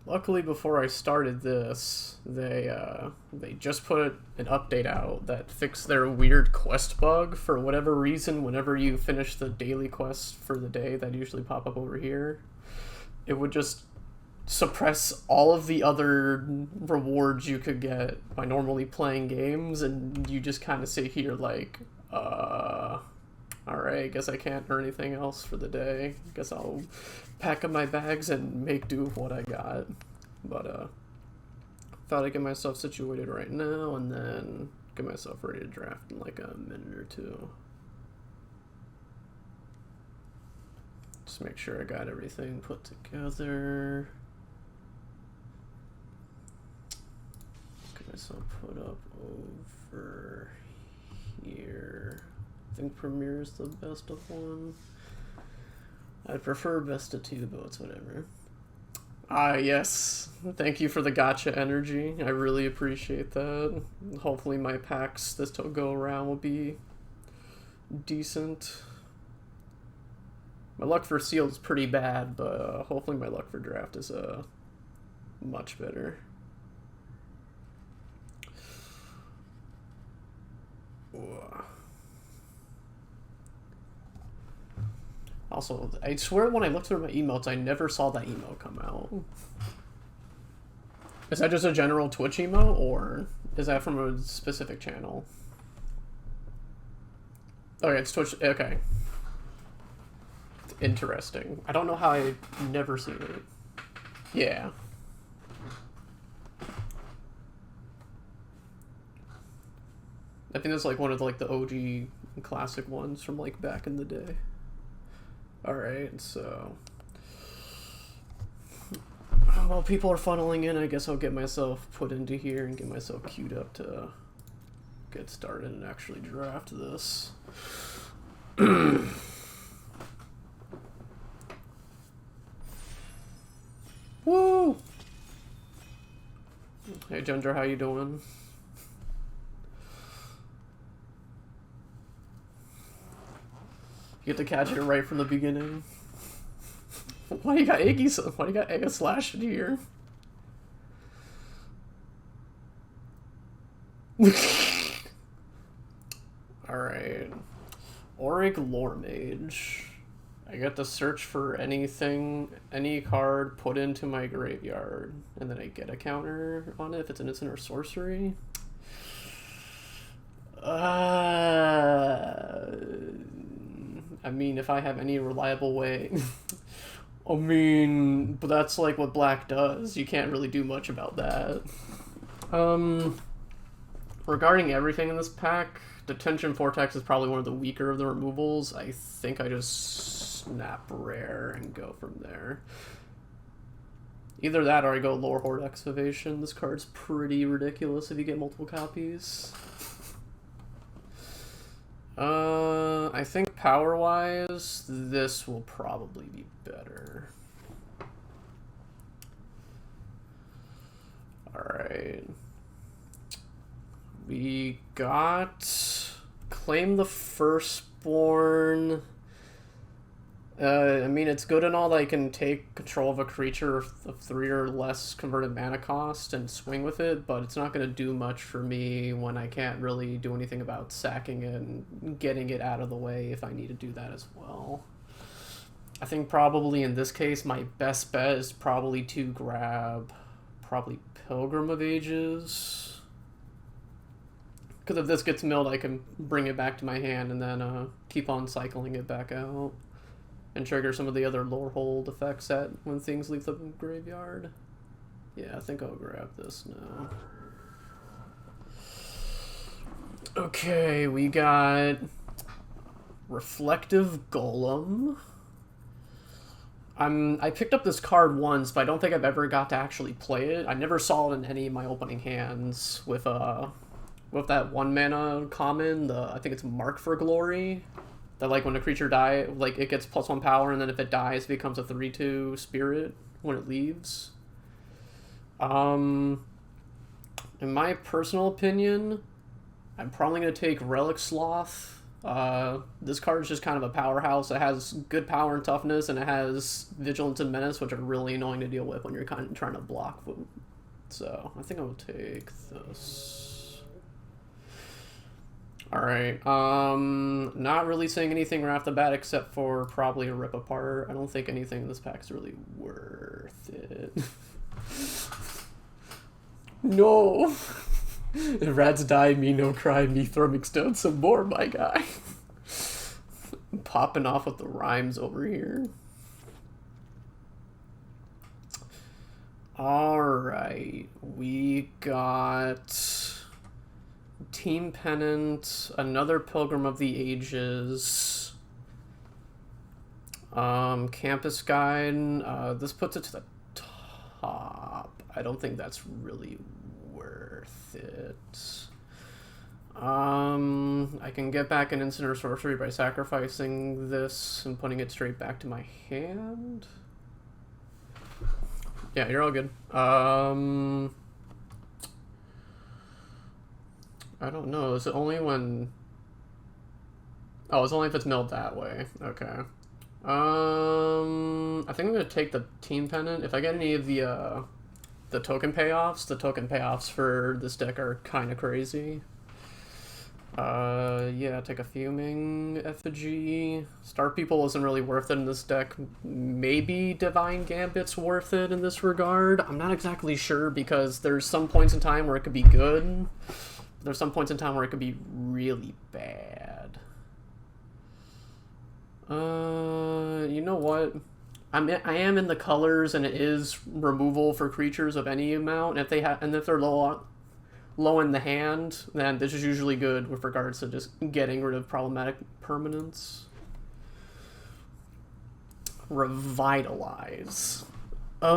Luckily, before I started this, they just put an update out that fixed their weird quest bug. For whatever reason, whenever you finish the daily quest for the day that usually pop up over here, it would just suppress all of the other rewards you could get by normally playing games, and you just kind of sit here like, alright, guess I can't earn anything else for the day. Guess I'll pack up my bags and make do with what I got. But, thought I'd get myself situated right now and then get myself ready to draft in like a minute or two. Just make sure I got everything put together. Get myself put up over here. I think Premiere is the best of one. I'd prefer best of two, but it's whatever. Ah, yes. Thank you for the gotcha energy. I really appreciate that. Hopefully my packs this go around will be decent. My luck for sealed is pretty bad, but hopefully my luck for draft is much better. Also, I swear when I looked through my emotes, I never saw that emote come out. Is that just a general Twitch emote, or is that from a specific channel? Okay, it's Twitch. Okay. Interesting. I don't know how I've never seen it. Yeah. I think that's like one of like the OG classic ones from like back in the day. Alright, so while people are funneling in, I guess I'll get myself put into here and get myself queued up to get started and actually draft this. Woo! Hey Ginger, how you doing? You get to catch it right from the beginning. Why you got Iggy? Why you got Egga Slash in here? Alright. Auric Lore Mage. I get to search for anything, any card put into my graveyard, and then I get a counter on it if it's an instant or sorcery. I mean, if I have any reliable way. I mean, but that's like what black does. You can't really do much about that. Regarding everything in this pack, Detention Vortex is probably one of the weaker of the removals. I think I just snap rare and go from there. Either that or I go Lorehold Excavation. This card's pretty ridiculous if you get multiple copies. I think power-wise, this will probably be better. Alright. We got Claim the Firstborn. I mean, it's good and all that I can take control of a creature of 3 or less converted mana cost and swing with it, but it's not going to do much for me when I can't really do anything about sacking it and getting it out of the way if I need to do that as well. I think probably in this case, my best bet is probably to grab probably Pilgrim of Ages. Because if this gets milled, I can bring it back to my hand and then keep on cycling it back out. And trigger some of the other Lorehold effects at when things leave the graveyard. Yeah, I think I'll grab this now. Okay, we got Reflective Golem. I picked up this card once, but I don't think I've ever got to actually play it. I never saw it in any of my opening hands with that 1 mana common, I think it's Mark for Glory. That, like, when a creature dies, like, it gets +1 power, and then if it dies, it becomes a 3/2 spirit when it leaves. In my personal opinion, I'm probably going to take Relic Sloth This card is just kind of a powerhouse. It has good power and toughness, and it has vigilance and menace, which are really annoying to deal with when you're kind of trying to block them. So I think I will take this. Alright, not really saying anything right off the bat except for probably a rip apart. I don't think anything in this pack is really worth it. No! If rats die, me no cry, me throwing stones some more, my guy. Popping off with the rhymes over here. Alright, we got Team Pennant, another Pilgrim of the Ages, Campus Guide. This puts it to the top. I don't think that's really worth it. I can get back an instant or sorcery by sacrificing this and putting it straight back to my hand. Yeah, you're all good. I don't know. Is it only when... Oh, it's only if it's milled that way. Okay. I think I'm gonna take the Team Pennant. If I get any of the token payoffs for this deck are kind of crazy. Yeah, take a Fuming Effigy. Star People isn't really worth it in this deck. Maybe Divine Gambit's worth it in this regard. I'm not exactly sure because there's some points in time where it could be good. There's some points in time where it could be really bad. You know what? I am in the colors, and it is removal for creatures of any amount. And if they're low in the hand, then this is usually good with regards to just getting rid of problematic permanents. Revitalize. I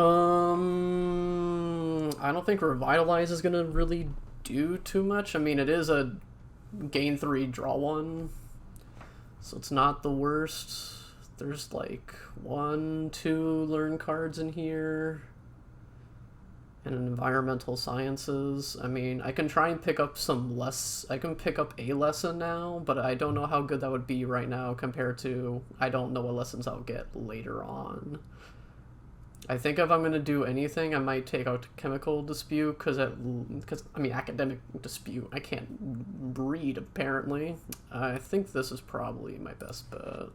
don't think Revitalize is gonna really do too much. I mean, it is a gain 3, draw 1, so it's not the worst. There's like 1, 2 learn cards in here. And environmental sciences. I mean, I can try and pick up I can pick up a lesson now, but I don't know how good that would be right now compared to I don't know what lessons I'll get later on. I think if I'm going to do anything, I might take out Chemical Dispute, because I mean, Academic Dispute, I can't read, apparently. I think this is probably my best bet.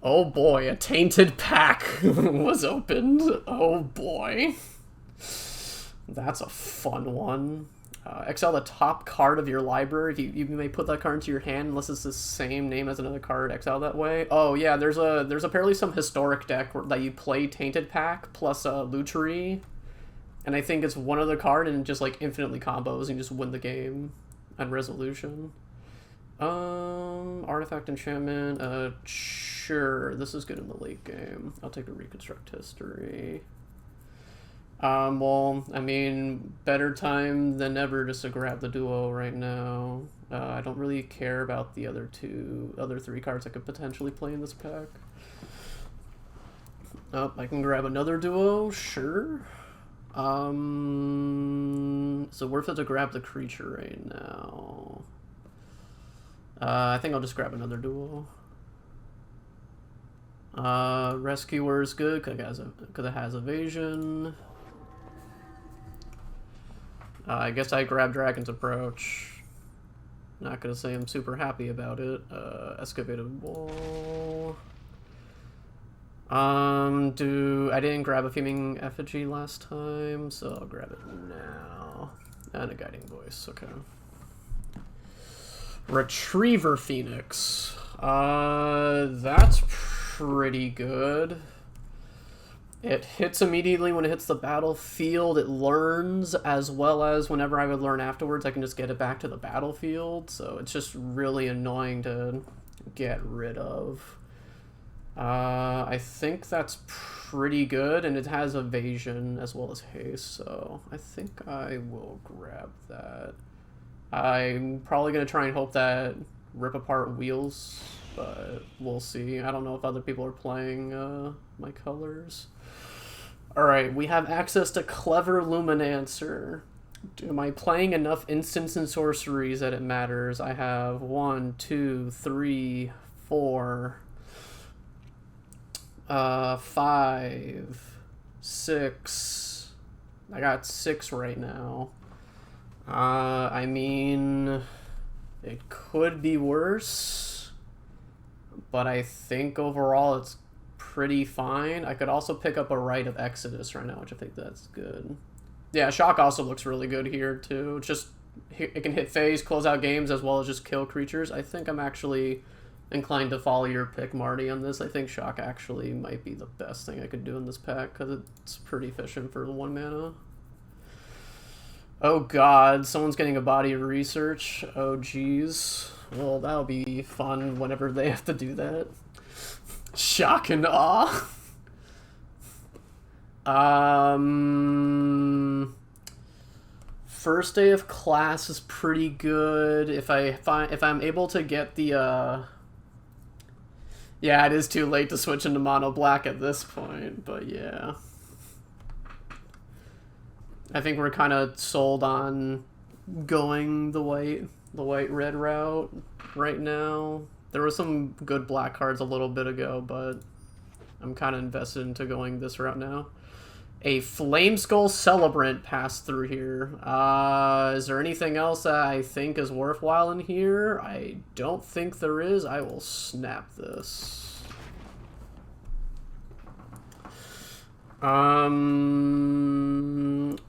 Oh boy, a Tainted Pack was opened. Oh boy. That's a fun one. Exile the top card of your library. You may put that card into your hand unless it's the same name as another card. Exile that way. Oh yeah, there's apparently some historic deck that you play Tainted Pack plus Lutery, and I think it's one other card and just like infinitely combos and you just win the game on resolution. Artifact enchantment. Sure, this is good in the late game. I'll take a Reconstruct History. Well, I mean, better time than ever just to grab the duo right now. I don't really care about the other 3 cards I could potentially play in this pack. Oh, I can grab another duo, sure. So worth it to grab the creature right now. I think I'll just grab another duo. Rescuer is good because it has evasion. I guess I grab Dragon's Approach. Not gonna say I'm super happy about it. Excavated Wall. I didn't grab a Fuming Effigy last time, so I'll grab it now. And a Guiding Voice, okay. Retriever Phoenix. That's pretty good. It hits immediately when it hits the battlefield. It learns, as well as whenever I would learn afterwards, I can just get it back to the battlefield. So it's just really annoying to get rid of. I think that's pretty good, and it has evasion as well as haste, so I think I will grab that. I'm probably going to try and hope that Rip Apart wheels, but we'll see. I don't know if other people are playing my colors. Alright, we have access to Clever Luminancer. Am I playing enough instants and sorceries that it matters? I have 1, 2, 3, 4, 5, 6. I got 6 right now. I mean, it could be worse, but I think overall it's pretty fine. I could also pick up a Rite of Exodus right now, which I think that's good. Yeah, Shock also looks really good here too. Just it can hit phase, close out games, as well as just kill creatures. I think I'm actually inclined to follow your pick, Marty, on this. I think Shock actually might be the best thing I could do in this pack because it's pretty efficient for 1 mana. Oh god, someone's getting a body of research. Oh geez. Well, that'll be fun whenever they have to do that. Shock and awe. First day of class is pretty good. If I'm able to get the yeah, it is too late to switch into mono black at this point, but yeah. I think we're kind of sold on going the white red route right now. There were some good black cards a little bit ago, but I'm kind of invested into going this route now. A Flameskull Celebrant passed through here. Is there anything else that I think is worthwhile in here? I don't think there is. I will snap this.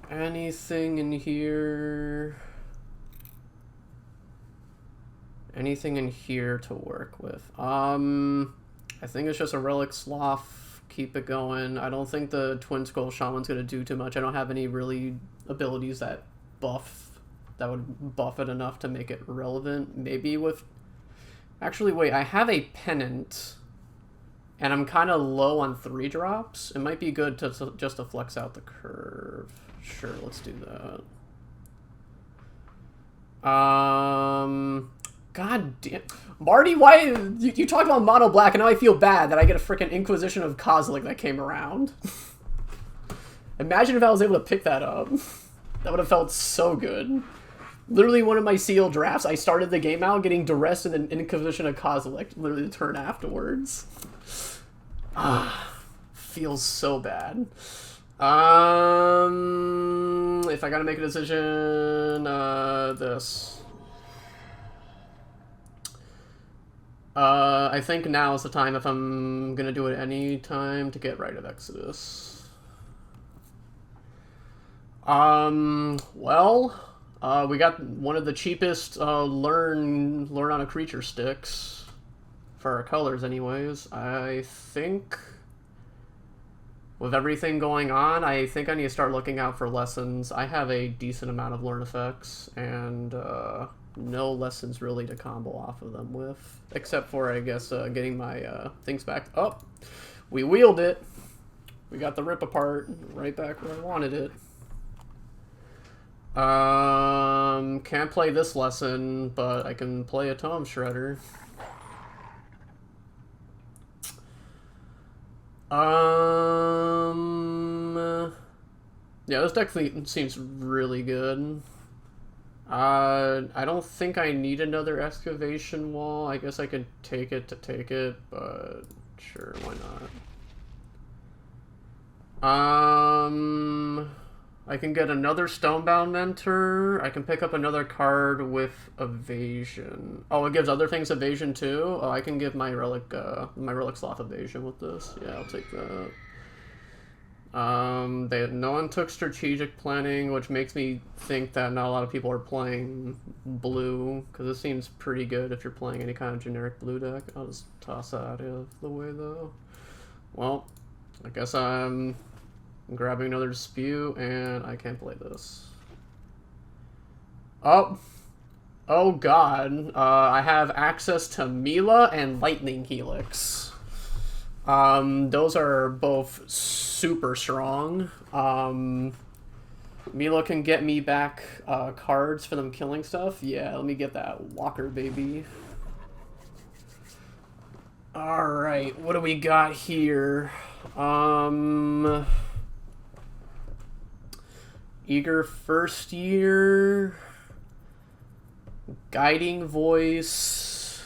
Anything in here? Anything in here to work with? I think it's just a Relic Sloth. Keep it going. I don't think the Twin Skull Shaman's gonna do too much. I don't have any really abilities that would buff it enough to make it relevant. Maybe with... Actually, wait, I have a Pennant, and I'm kind of low on 3-drops. It might be good just to flex out the curve. Sure, let's do that. God damn. Marty, why... You talked about mono black, and now I feel bad that I get a freaking Inquisition of Kozilek that came around. Imagine if I was able to pick that up. That would have felt so good. Literally one of my sealed drafts, I started the game out getting Duress and an Inquisition of Kozilek literally the turn afterwards. Feels so bad. If I gotta make a decision, this. I think now is the time, if I'm gonna do it any time, to get Rite of Exodus. Well, we got one of the cheapest learn on a creature sticks for our colors anyways. I think with everything going on, I think I need to start looking out for lessons. I have a decent amount of learn effects, and no lessons really to combo off of them with, except for, I guess, getting my things back. Oh, we wheeled it. We got the rip apart right back where I wanted it. Can't play this lesson, but I can play a Tome Shredder. Yeah, this deck seems really good. I don't think I need another Excavation Wall. I guess I could take it to take it, but sure, why not? I can get another Stonebound Mentor. I can pick up another card with Evasion. Oh, it gives other things Evasion too? Oh, I can give my Relic Sloth Evasion with this. Yeah, I'll take that. No one took Strategic Planning, which makes me think that not a lot of people are playing blue, because it seems pretty good if you're playing any kind of generic blue deck. I'll just toss that out of the way, though. Well, I guess I'm grabbing another Dispute, and I can't play this. Oh god. I have access to Mila and Lightning Helix. Those are both super strong. Mila can get me back cards for them killing stuff. Yeah, let me get that Walker, baby. Alright, what do we got here? Eager First Year, Guiding Voice.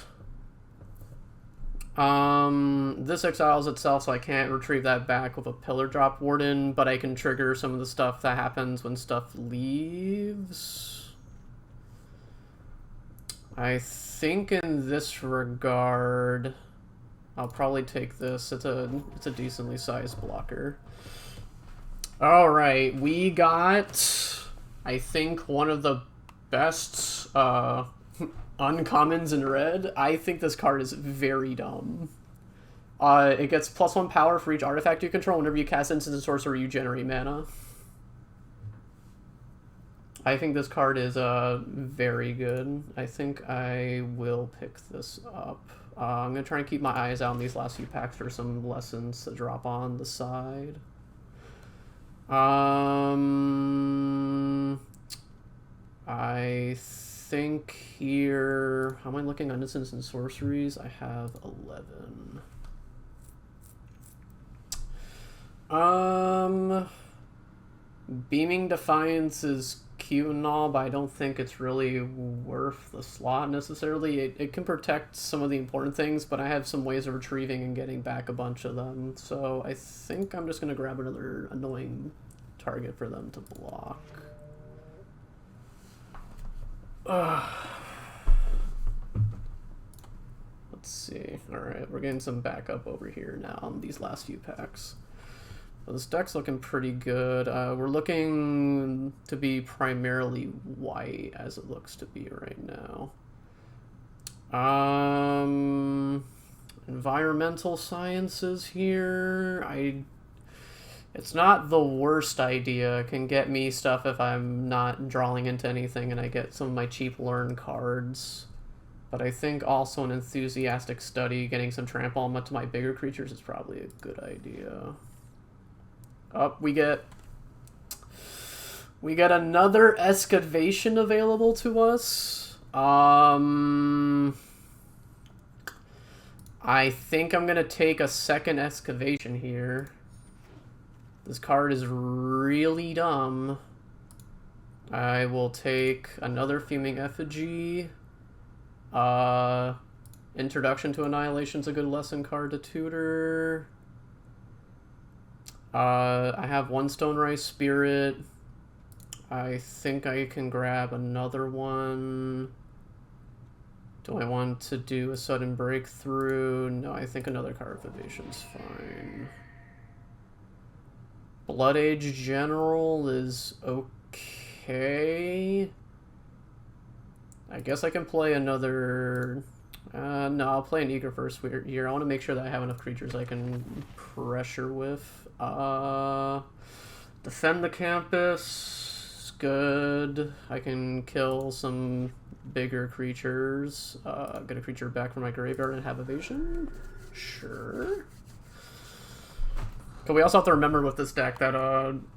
This exiles itself, so I can't retrieve that back with a Pillar Drop Warden, but I can trigger some of the stuff that happens when stuff leaves. I think in this regard, I'll probably take this. It's a decently sized blocker. All right, we got, I think, one of the best uncommons in red. I think this card is very dumb. It gets +1 power for each artifact you control. Whenever you cast instant and sorcery, you generate mana. I think this card is very good. I think I will pick this up. I'm going to try and keep my eyes out on these last few packs for some lessons to drop on the side. I think here, how am I looking on instants and sorceries? I have 11. Beaming Defiance is cute and all, but I don't think it's really worth the slot necessarily. It can protect some of the important things, but I have some ways of retrieving and getting back a bunch of them, so I think I'm just going to grab another annoying target for them to block. Let's see. Alright, we're getting some backup over here now on these last few packs. Well, this deck's looking pretty good. We're looking to be primarily white, as it looks to be right now. Environmental sciences here. It's not the worst idea. It can get me stuff if I'm not drawing into anything and I get some of my cheap learn cards. But I think also an enthusiastic study, getting some trample on to my bigger creatures is probably a good idea. Oh, we get another excavation available to us. I think I'm gonna take a second excavation here. This card is really dumb. I will take another Fuming Effigy. Introduction to Annihilation's a good lesson card to tutor. I have one Stone Rice Spirit. I think I can grab another one. Do I want to do a Sudden Breakthrough? No, I think another Card of Evasion's fine. Blood Age General is okay. I guess I can play another... no, I'll play an Eager First Year. I want to make sure that I have enough creatures I can pressure with. Defend the Campus is good. I can kill some bigger creatures. Get a creature back from my graveyard and have evasion? Sure. But we also have to remember with this deck that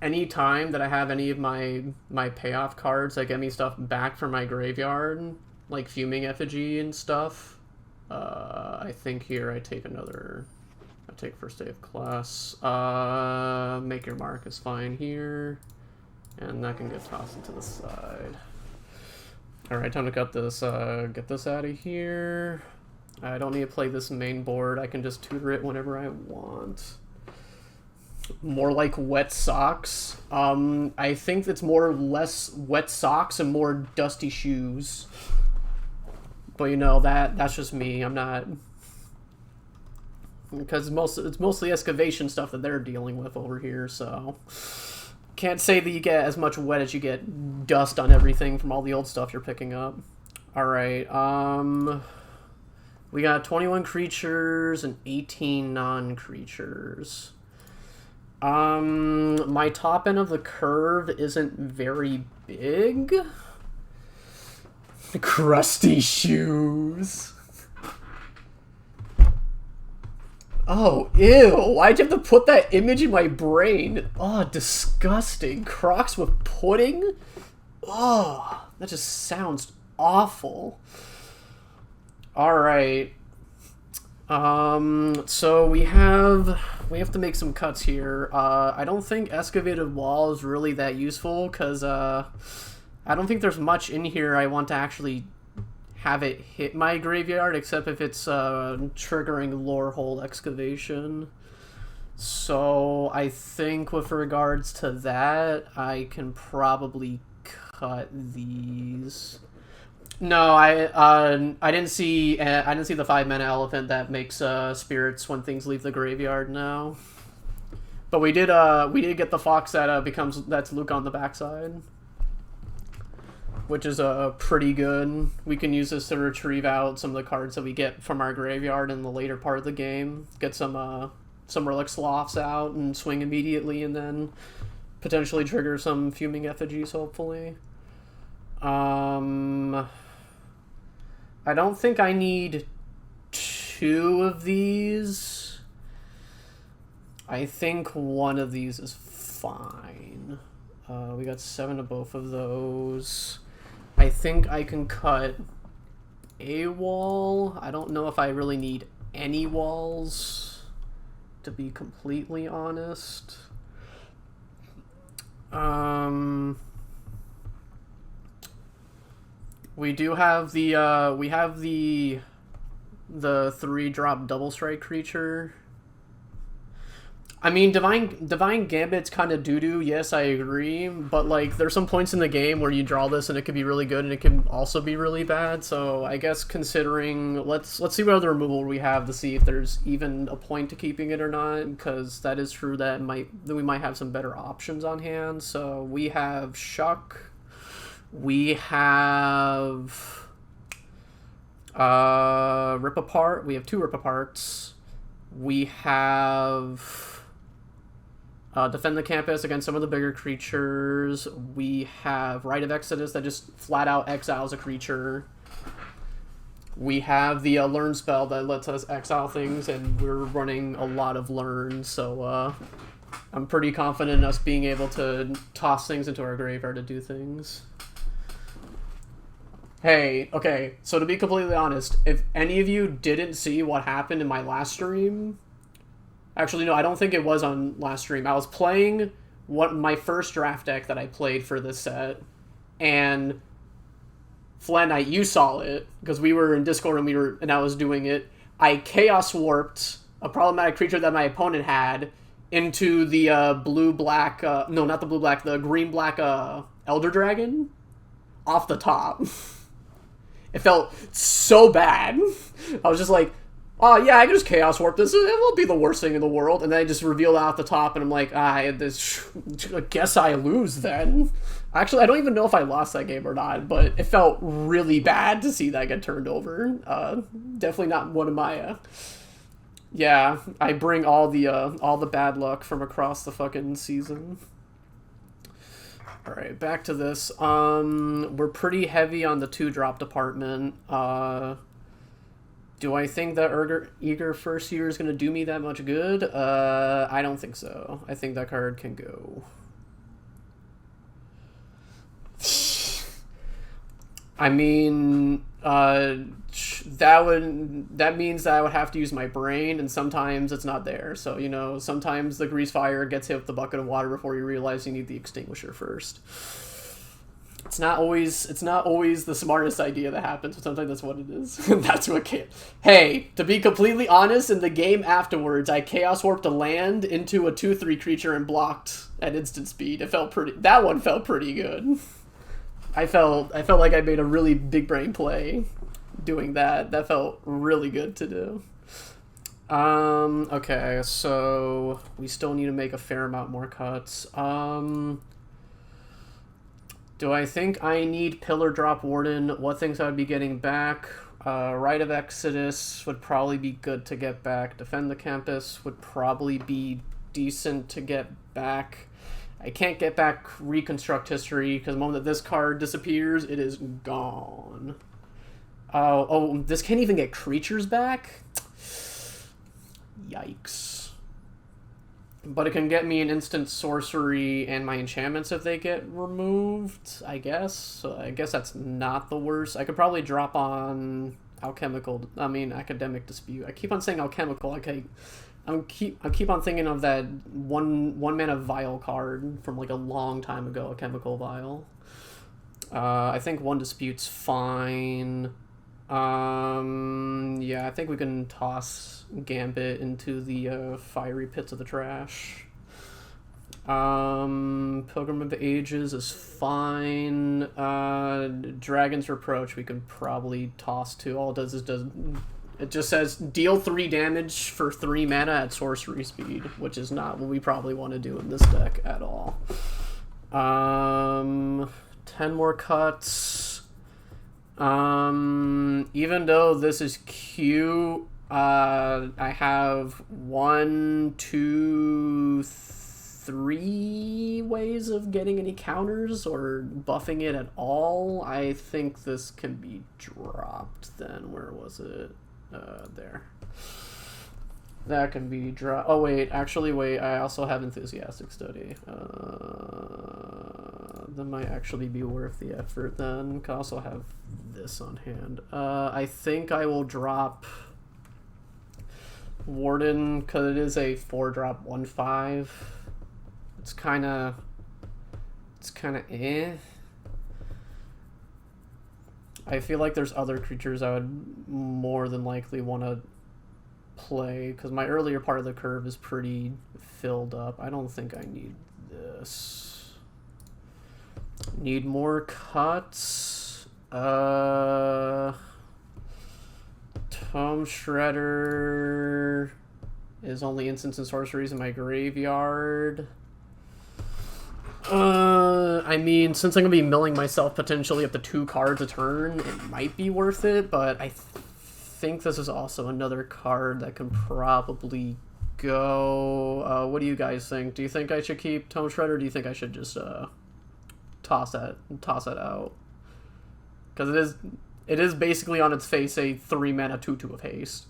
any time that I have any of my payoff cards that get me stuff back from my graveyard, like Fuming Effigy and stuff, I think here I take another... I take First Day of Class. Make Your Mark is fine here. And that can get tossed into the side. Alright, time to get this out of here. I don't need to play this main board. I can just tutor it whenever I want. More like Wet Socks. I think it's more or less Wet Socks and more Dusty Shoes. But you know, that's just me. I'm not... Because it's mostly excavation stuff that they're dealing with over here, so... Can't say that you get as much wet as you get dust on everything from all the old stuff you're picking up. Alright, we got 21 creatures and 18 non-creatures. My top end of the curve isn't very big. Crusty Shoes. Oh, ew. Why'd you have to put that image in my brain? Oh, disgusting. Crocs with pudding? Oh, that just sounds awful. Alright. So we have to make some cuts here. I don't think excavated wall is really that useful because I don't think there's much in here I want to actually have it hit my graveyard, except if it's triggering Lorehold excavation. So I think with regards to that, I can probably cut these. No, I didn't see the 5-mana elephant that makes spirits when things leave the graveyard. No, but we did get the fox that that's Luke on the backside, which is pretty good. We can use this to retrieve out some of the cards that we get from our graveyard in the later part of the game. Get some relic sloths out and swing immediately, and then potentially trigger some fuming effigies. Hopefully. I don't think I need 2 of these. I think 1 of these is fine. We got 7 of both of those. I think I can cut a wall. I don't know if I really need any walls, to be completely honest. We do have the 3-drop double strike creature. I mean, Divine Gambit's kind of doo-doo, yes, I agree, but like there's some points in the game where you draw this and it could be really good and it can also be really bad. So I guess considering, let's see what other removal we have to see if there's even a point to keeping it or not, because that is true that we might have some better options on hand. So we have Shuck. We have Rip Apart. We have 2 Rip Aparts. We have Defend the Campus against some of the bigger creatures. We have Rite of Exodus that just flat out exiles a creature. We have the Learn spell that lets us exile things, and we're running a lot of Learn, so I'm pretty confident in us being able to toss things into our graveyard to do things. Hey, okay, so to be completely honest, if any of you didn't see what happened in my last stream... Actually, no, I don't think it was on last stream. I was playing my first draft deck that I played for this set, and Flat Knight, you saw it, because we were in Discord and I was doing it. I Chaos Warped a problematic creature that my opponent had into the blue-black... no, not the blue-black, the green-black Elder Dragon off the top. It felt so bad. I was just like, oh yeah, I can just Chaos Warp this. It won't be the worst thing in the world. And then I just reveal it off the top, and I'm like, I guess I lose then. Actually, I don't even know if I lost that game or not, but it felt really bad to see that get turned over. Definitely not one of my... yeah, I bring all the bad luck from across the fucking season. Alright, back to this. We're pretty heavy on the 2-drop department. Do I think that Eager First Year is going to do me that much good? I don't think so. I think that card can go. I mean, that means that I would have to use my brain, and sometimes it's not there. So, you know, sometimes the grease fire gets hit with the bucket of water before you realize you need the extinguisher first. It's not always the smartest idea that happens, but sometimes that's what it is. That's what Hey, to be completely honest, in the game afterwards, I Chaos Warped a land into a 2/3 creature and blocked at instant speed. That one felt pretty good. I felt like I made a really big brain play doing that. That felt really good to do. Okay, so we still need to make a fair amount more cuts. Do I think I need Pillar Drop Warden? What things I would be getting back? Rite of Exodus would probably be good to get back. Defend the Campus would probably be decent to get back. I can't get back Reconstruct History, because the moment that this card disappears, it is gone. Oh, this can't even get creatures back? Yikes. But it can get me an instant sorcery and my enchantments if they get removed, I guess. So I guess that's not the worst. I could probably drop on... alchemical. I mean, academic dispute. I keep on saying alchemical. Okay, I keep on thinking of that one mana vial card from like a long time ago, a chemical vial. I think one dispute's fine. Yeah, I think we can toss Gambit into the fiery pits of the trash. Pilgrim of the Ages is fine. Dragon's Reproach we can probably toss to. All it does is it just says deal 3 damage for 3 mana at sorcery speed, which is not what we probably want to do in this deck at all. 10 more cuts. Even though this is cute, I have 1, 2, 3 ways of getting any counters or buffing it at all. I think this can be dropped then. Where was it? There. That can be dropped. Oh, wait. Actually, wait. I also have Enthusiastic Study. That might actually be worth the effort then. I also have this on hand. I think I will drop Warden because it is a 4-drop 1/5. It's kind of eh. I feel like there's other creatures I would more than likely want to play because my earlier part of the curve is pretty filled up. I don't think I need this. Need more cuts. Tome Shredder is only instants and sorceries in my graveyard. I mean, since I'm going to be milling myself potentially up to 2 cards a turn, it might be worth it, but I think this is also another card that can probably go. What do you guys think? Do you think I should keep Tome Shredder, or do you think I should just toss that out? Because it is basically on its face a 3-mana 2/2 of haste.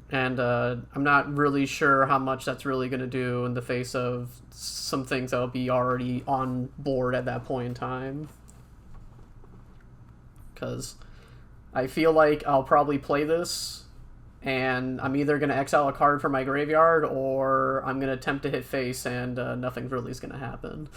And I'm not really sure how much that's really going to do in the face of some things that'll be already on board at that point in time. Because I feel like I'll probably play this, and I'm either going to exile a card from my graveyard, or I'm going to attempt to hit face, and nothing really is going to happen.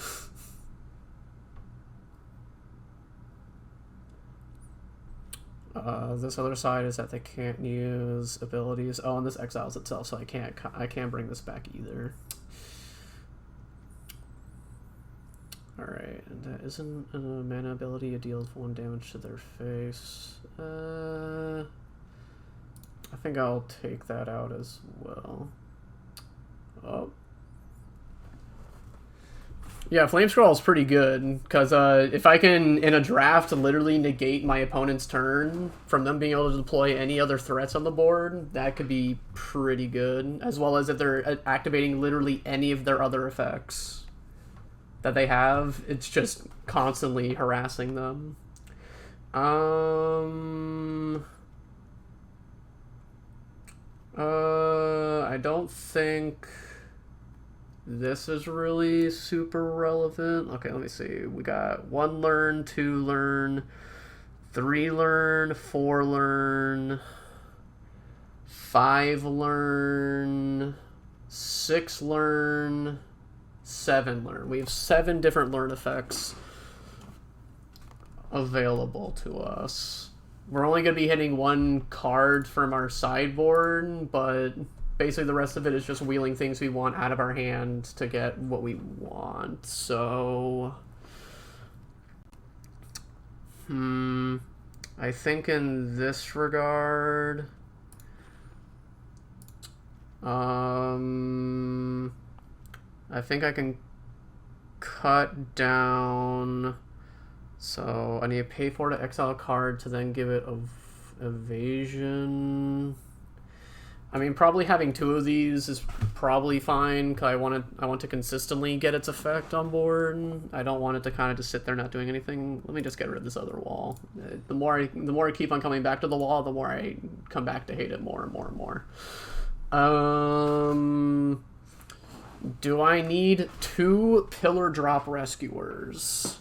This other side is that they can't use abilities. Oh, and this exiles itself, so I can't bring this back either. Alright, and that isn't a mana ability. It deals 1 damage to their face. I think I'll take that out as well. Oh. Yeah, Flame Scroll is pretty good, because if I can, in a draft, literally negate my opponent's turn from them being able to deploy any other threats on the board, that could be pretty good, as well as if they're activating literally any of their other effects that they have, it's just constantly harassing them. I don't think this is really super relevant. Okay, let me see. We got 1 learn, 2 learn, 3 learn, 4 learn, 5 learn, 6 learn, 7 learn. We have 7 different learn effects available to us. We're only going to be hitting 1 card from our sideboard, but basically the rest of it is just wheeling things we want out of our hand to get what we want. So I think in this regard, I think I can cut down. So I need to pay for it to exile a card to then give it evasion. I mean, probably having 2 of these is probably fine, because I want to consistently get its effect on board. I don't want it to kind of just sit there not doing anything. Let me just get rid of this other wall. The more I keep on coming back to the wall, the more I come back to hate it more and more and more. Do I need 2 Pillar Drop Rescuers?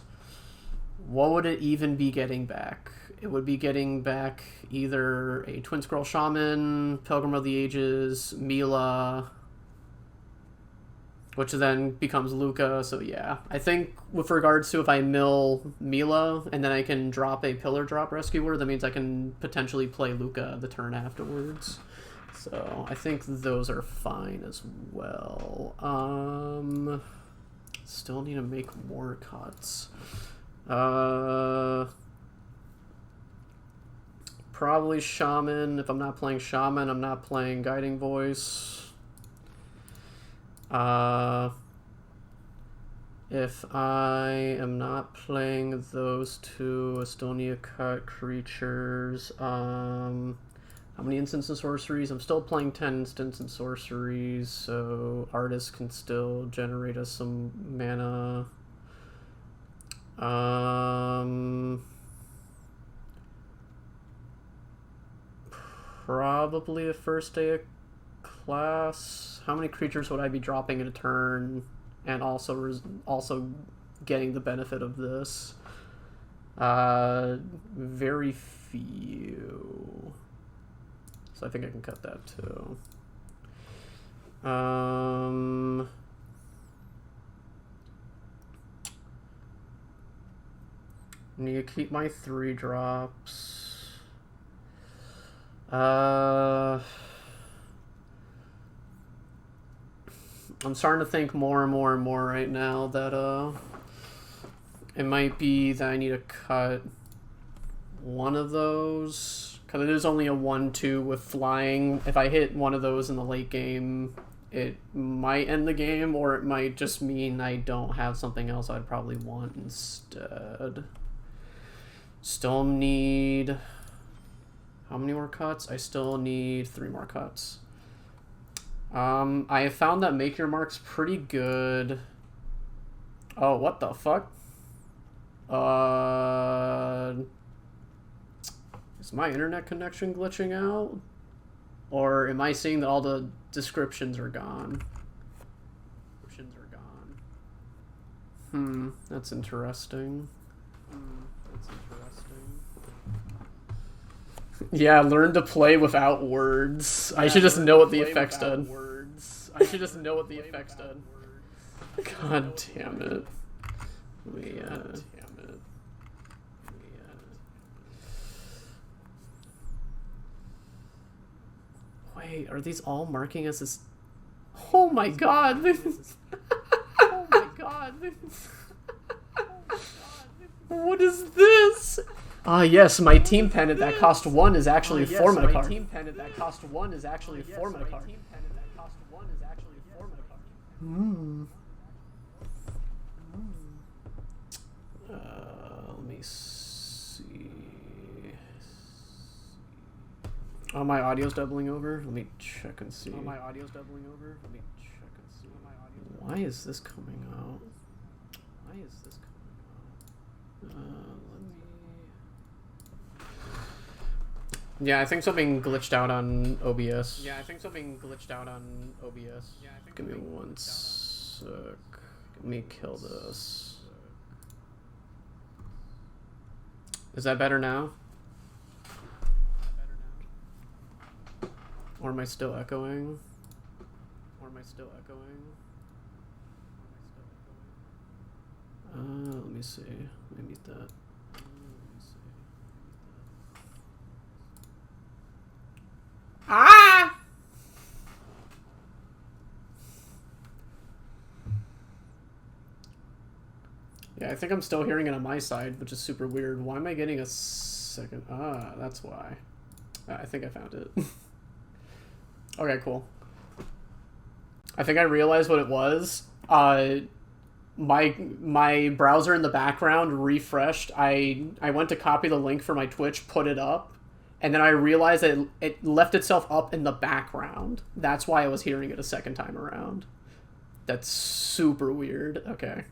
What would it even be getting back? it would be getting back either a Twin Scroll Shaman, Pilgrim of the Ages, Mila, which then becomes Luca. So yeah, I think with regards to if I mill Mila and then I can drop a Pillar Drop Rescuer, that means I can potentially play Luca the turn afterwards. So I think those are fine as well. Still need to make more cuts. Probably Shaman. If I'm not playing Shaman, I'm not playing Guiding Voice. If I am not playing those two Estonia cut creatures, how many instants and sorceries? I'm still playing 10 instants and sorceries, so Artist can still generate us some mana. Probably a first day of class. How many creatures would I be dropping in a turn and also getting the benefit of this? Very few. So I think I can cut that too. Need to keep my 3 drops. I'm starting to think more and more and more right now that it might be that I need to cut one of those, because it is only a 1/2 with flying. If I hit one of those in the late game, it might end the game, or it might just mean I don't have something else I'd probably want instead. Still need... how many more cuts? I still need 3 more cuts. I have found that Make Your Mark's pretty good. Oh, what the fuck? Is my internet connection glitching out? Or am I seeing that all the descriptions are gone? That's interesting. Yeah, learn to play without words. I should just know what the effects did. God damn it. Wait, are these all marking as this? Oh my god! Oh my god! What is this? Ah, yes, my team pennant that cost 1 is actually a 4-mana card. Let me see. Oh, my audio's doubling over? Let me check and see. Why is this coming out? Yeah, I think something glitched out on OBS. Give me 1 sec. Let me kill this. Is that better now? Or am I still echoing? Let me see. Let me mute that. Ah! Yeah, I think I'm still hearing it on my side, which is super weird. Why am I getting a second? Ah, that's why. I think I found it. Okay, cool. I think I realized what it was. My browser in the background refreshed. I went to copy the link for my Twitch, put it up, and then I realized that it left itself up in the background. That's why I was hearing it a second time around. That's super weird. Okay.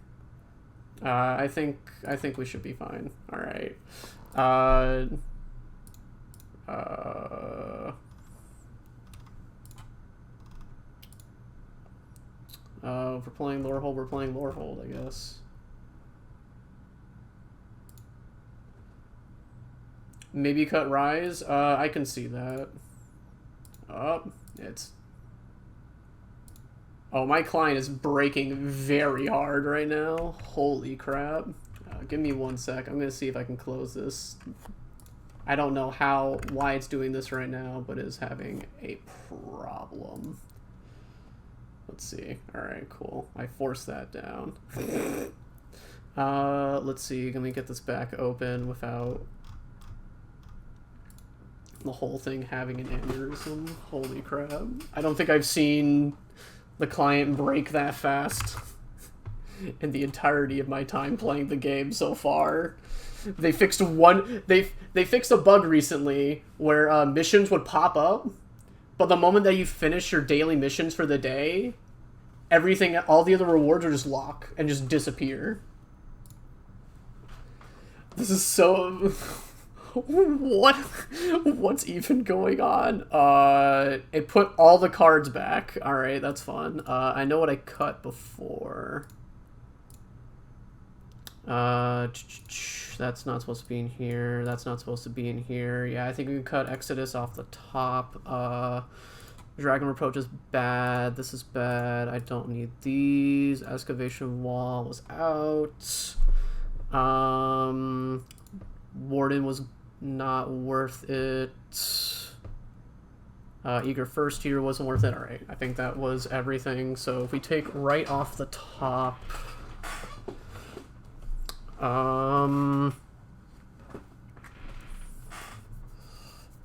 I think we should be fine. All right. If we're playing Lorehold, we're playing Lorehold, I guess. Maybe cut Rise? I can see that. Oh, it's... Oh, my client is breaking very hard right now. Holy crap. Give me 1 sec. I'm gonna see if I can close this. I don't know why it's doing this right now, but it's having a problem. Let's see. Alright, cool. I forced that down. Let's see. Let me get this back open without the whole thing having an aneurysm. Holy crap. I don't think I've seen the client break that fast in the entirety of my time playing the game so far. They fixed they fixed a bug recently where missions would pop up, but the moment that you finish your daily missions for the day, all the other rewards would just lock and just disappear. This is so... What's even going on? It put all the cards back. Alright, that's fun. I know what I cut before. That's not supposed to be in here. That's not supposed to be in here. Yeah, I think we can cut Exodus off the top. Dragon Reproach is bad. This is bad. I don't need these. Excavation Wall was out. Warden was not worth it. Eager First Tier wasn't worth it. Alright, I think that was everything. So if we take right off the top...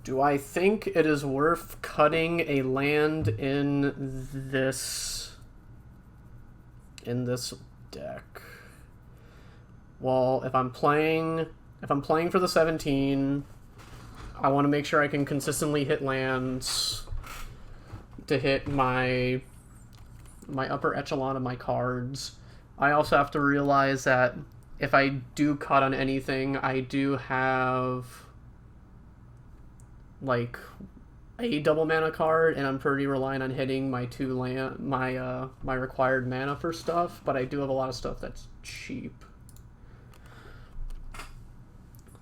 do I think it is worth cutting a land in this deck? Well, if I'm playing for the 17, I want to make sure I can consistently hit lands to hit my upper echelon of my cards. I also have to realize that if I do cut on anything, I do have like a double mana card, and I'm pretty reliant on hitting my my required mana for stuff, but I do have a lot of stuff that's cheap.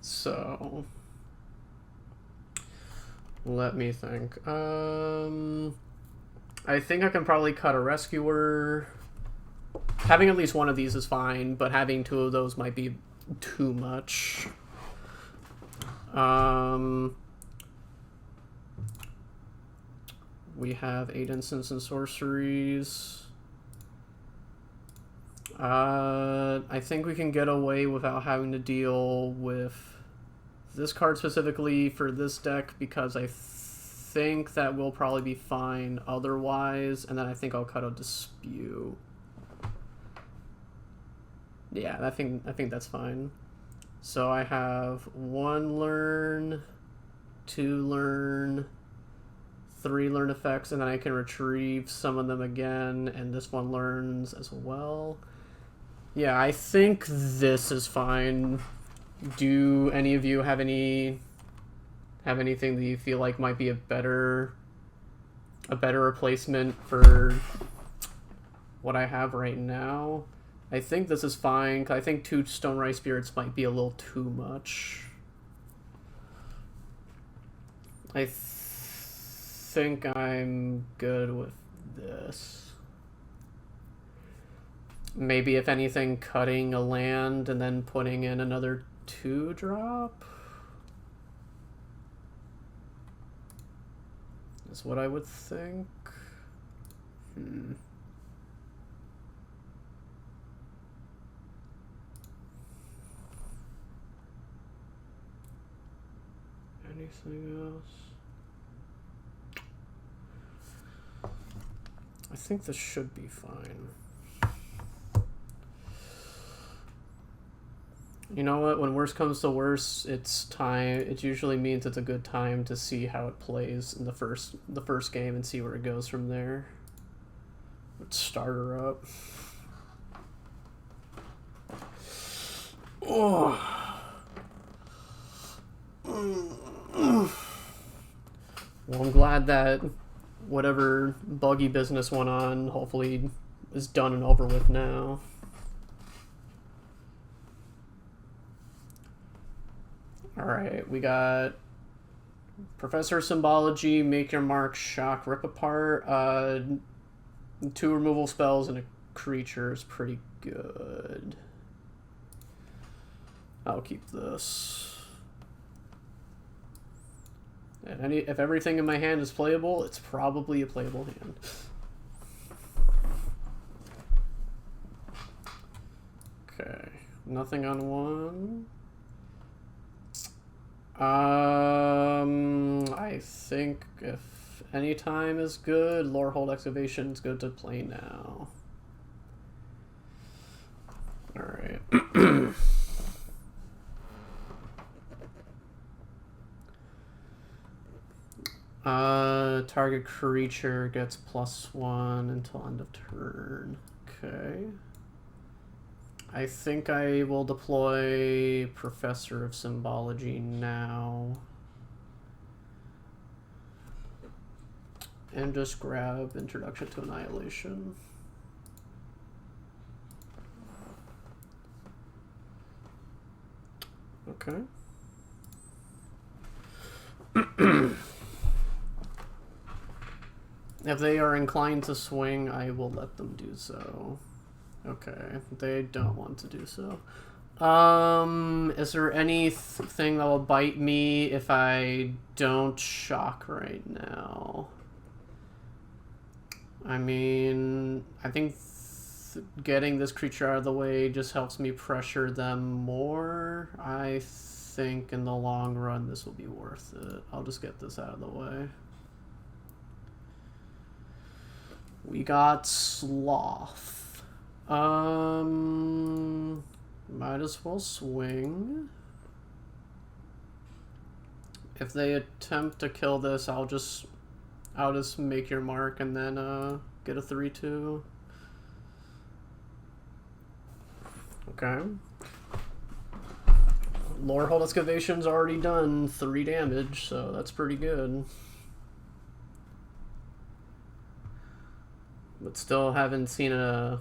So let me think. I think I can probably cut a Rescuer. Having at least one of these is fine, but having two of those might be too much. We have 8 instants and sorceries. I think we can get away without having to deal with this card specifically for this deck, because I think that will probably be fine otherwise, and then I think I'll cut a Dispute. Yeah, I think that's fine. So I have 1 learn, 2 learn, 3 learn effects, and then I can retrieve some of them again, and this one learns as well. Yeah, I think this is fine. Do any of you have anything that you feel like might be a better replacement for what I have right now? I think this is fine, 'cause I think 2 Stonerise Spirits might be a little too much. I think I'm good with this. Maybe, if anything, cutting a land and then putting in another 2-drop is what I would think. Anything else? I think this should be fine. You know what? When worst comes to worst, it's time. It usually means it's a good time to see how it plays in the first game and see where it goes from there. Let's start her up. Oh. Well, I'm glad that whatever buggy business went on hopefully is done and over with now. Alright, we got Professor Symbology, Make Your Mark, Shock, Rip Apart. 2 removal spells and a creature is pretty good. I'll keep this. And if everything in my hand is playable, it's probably a playable hand. Okay, nothing on 1. I think if any time is good, Lorehold Excavation is good to play now. Alright. Target creature gets +1 until end of turn. Okay. I think I will deploy Professor of Symbology now. And just grab Introduction to Annihilation. Okay. If they are inclined to swing, I will let them do so. Okay, they don't want to do so. Is there anything that will bite me if I don't shock right now? I mean, I think getting this creature out of the way just helps me pressure them more. I think in the long run this will be worth it. I'll just get this out of the way. We got Sloth. Might as well swing. If they attempt to kill this, I'll just make your mark and then get a 3/2. Okay. Lorehold Excavation's already done 3 damage, so that's pretty good. But still haven't seen a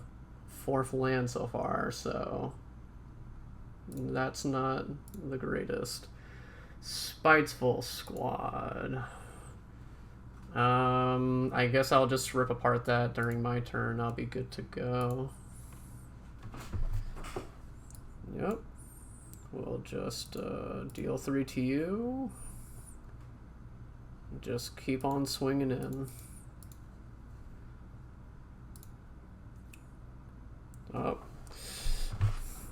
4th land so far, so that's not the greatest. Spiteful Squad. I guess I'll just rip apart that during my turn. I'll be good to go. Yep. We'll just deal 3 to you. Just keep on swinging in. Oh,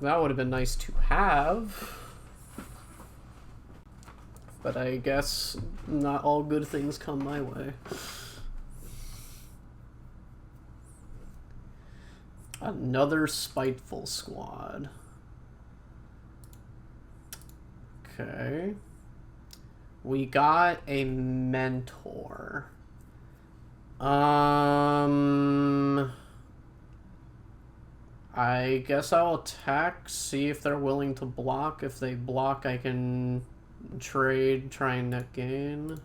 that would have been nice to have, but I guess not all good things come my way. Another Spiteful Squad. Okay. We got a Mentor. I guess I'll attack, see if they're willing to block. If they block, I can trade, try and net gain.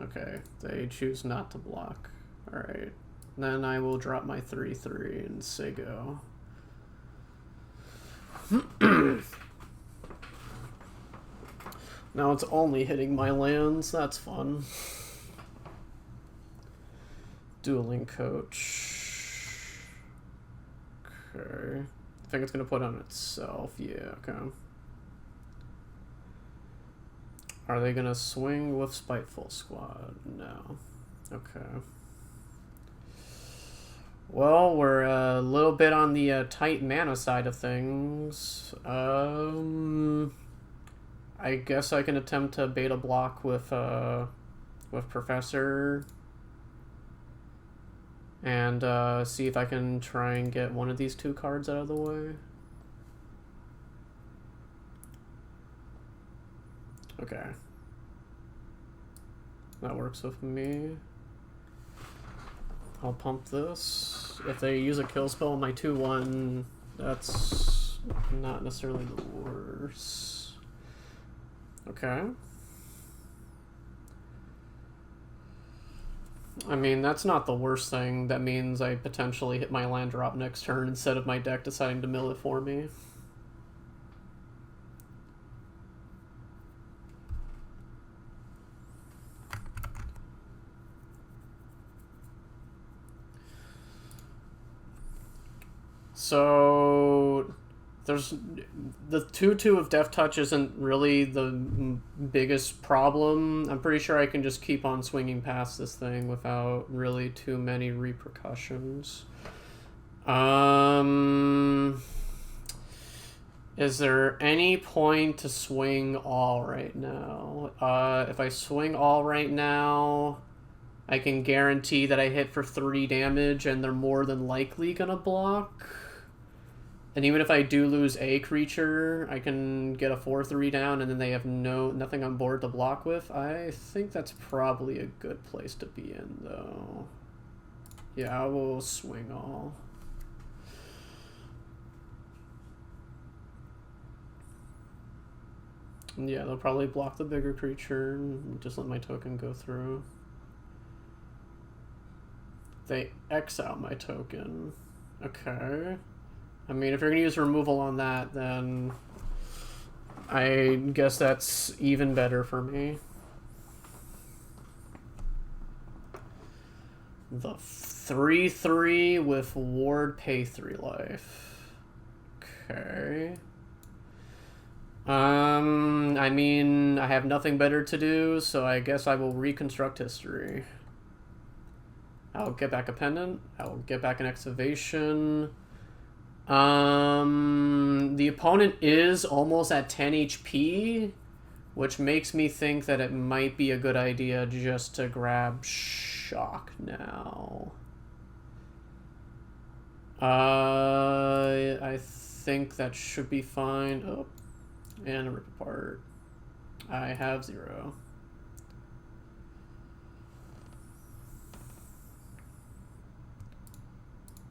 Okay, they choose not to block. Alright, then I will drop my 3/3 and say go. Now it's only hitting my lands, that's fun. Dueling Coach. Okay. I think it's gonna put on itself. Yeah, okay. Are they gonna swing with Spiteful Squad? No. Okay. Well, we're a little bit on the tight mana side of things. I guess I can attempt to beta block with Professor. And see if I can try and get one of these 2 cards out of the way. Okay. That works with me. I'll pump this. If they use a kill spell on my 2/1, that's not necessarily the worst. Okay. I mean, that's not the worst thing. That means I potentially hit my land drop next turn instead of my deck deciding to mill it for me. So there's the 2/2 of Death Touch isn't really the biggest problem. I'm pretty sure I can just keep on swinging past this thing without really too many repercussions. Is there any point to swing all right now? If I swing all right now, I can guarantee that I hit for 3 damage and they're more than likely gonna block. And even if I do lose a creature, I can get a 4/3 down and then they have nothing on board to block with. I think that's probably a good place to be in, though. Yeah, I will swing all. Yeah, they'll probably block the bigger creature and just let my token go through. They X out my token. Okay. I mean, if you're going to use removal on that, then I guess that's even better for me. The 3/3 with ward, pay 3 life. Okay. I mean, I have nothing better to do, so I guess I will reconstruct history. I'll get back a pendant. I'll get back an excavation. The opponent is almost at 10 HP, which makes me think that it might be a good idea just to grab shock now. I think that should be fine. Oh, and a rip apart. I have 0.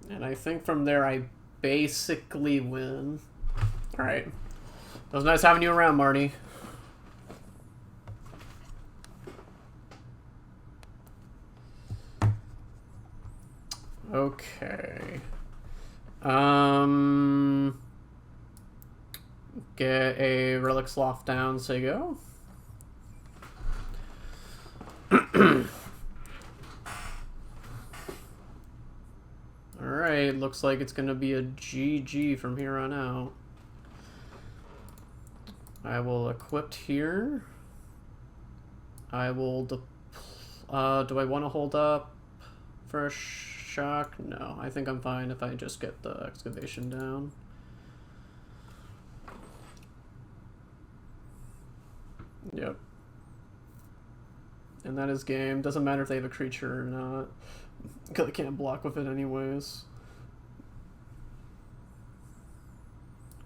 And I think from there I basically win. Alright. It was nice having you around, Marty. Okay. Get a Relic Sloth down, say go. Alright, looks like it's gonna be a GG from here on out. I will equip here. I will do I want to hold up for a shock? No, I think I'm fine if I just get the excavation down. Yep. And that is game. Doesn't matter if they have a creature or not, because I can't block with it anyways.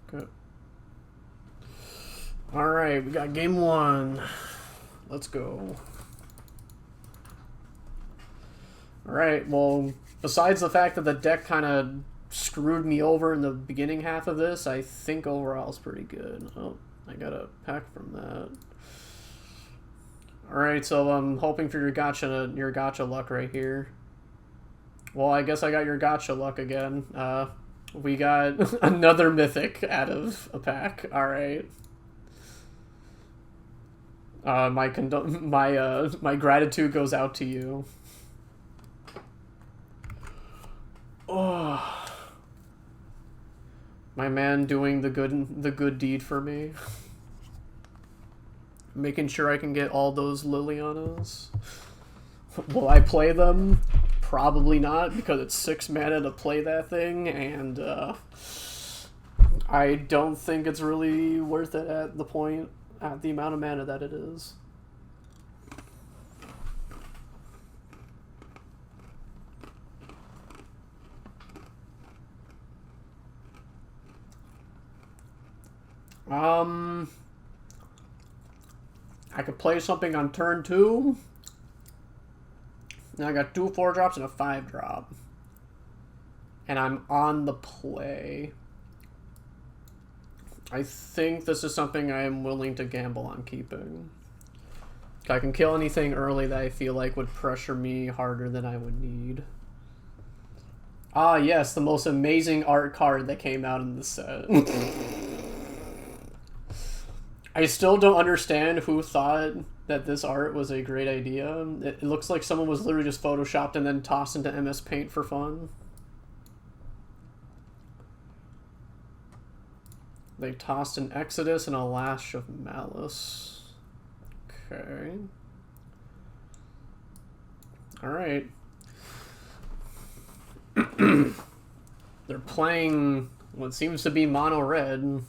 Good. Alright, we got game 1. Let's go. Alright, well, besides the fact that the deck kind of screwed me over in the beginning half of this, I think overall it's pretty good. Oh, I got a pack from that. Alright, so I'm hoping for your gacha luck right here. Well, I guess I got your gacha luck again. We got another mythic out of a pack. Alright. My gratitude goes out to you. Oh, my man doing the good deed for me. Making sure I can get all those Lilianas. Will I play them? Probably not, because it's 6 mana to play that thing, and I don't think it's really worth it at the amount of mana that it is. I could play something on turn 2. Now I got 2 4-drops and a 5-drop. And I'm on the play. I think this is something I am willing to gamble on keeping. I can kill anything early that I feel like would pressure me harder than I would need. Ah, yes, the most amazing art card that came out in the set. I still don't understand who thought that this art was a great idea. It looks like someone was literally just photoshopped and then tossed into MS Paint for fun. They tossed an Exodus and a Lash of Malice. Okay. Alright. They're playing what seems to be mono red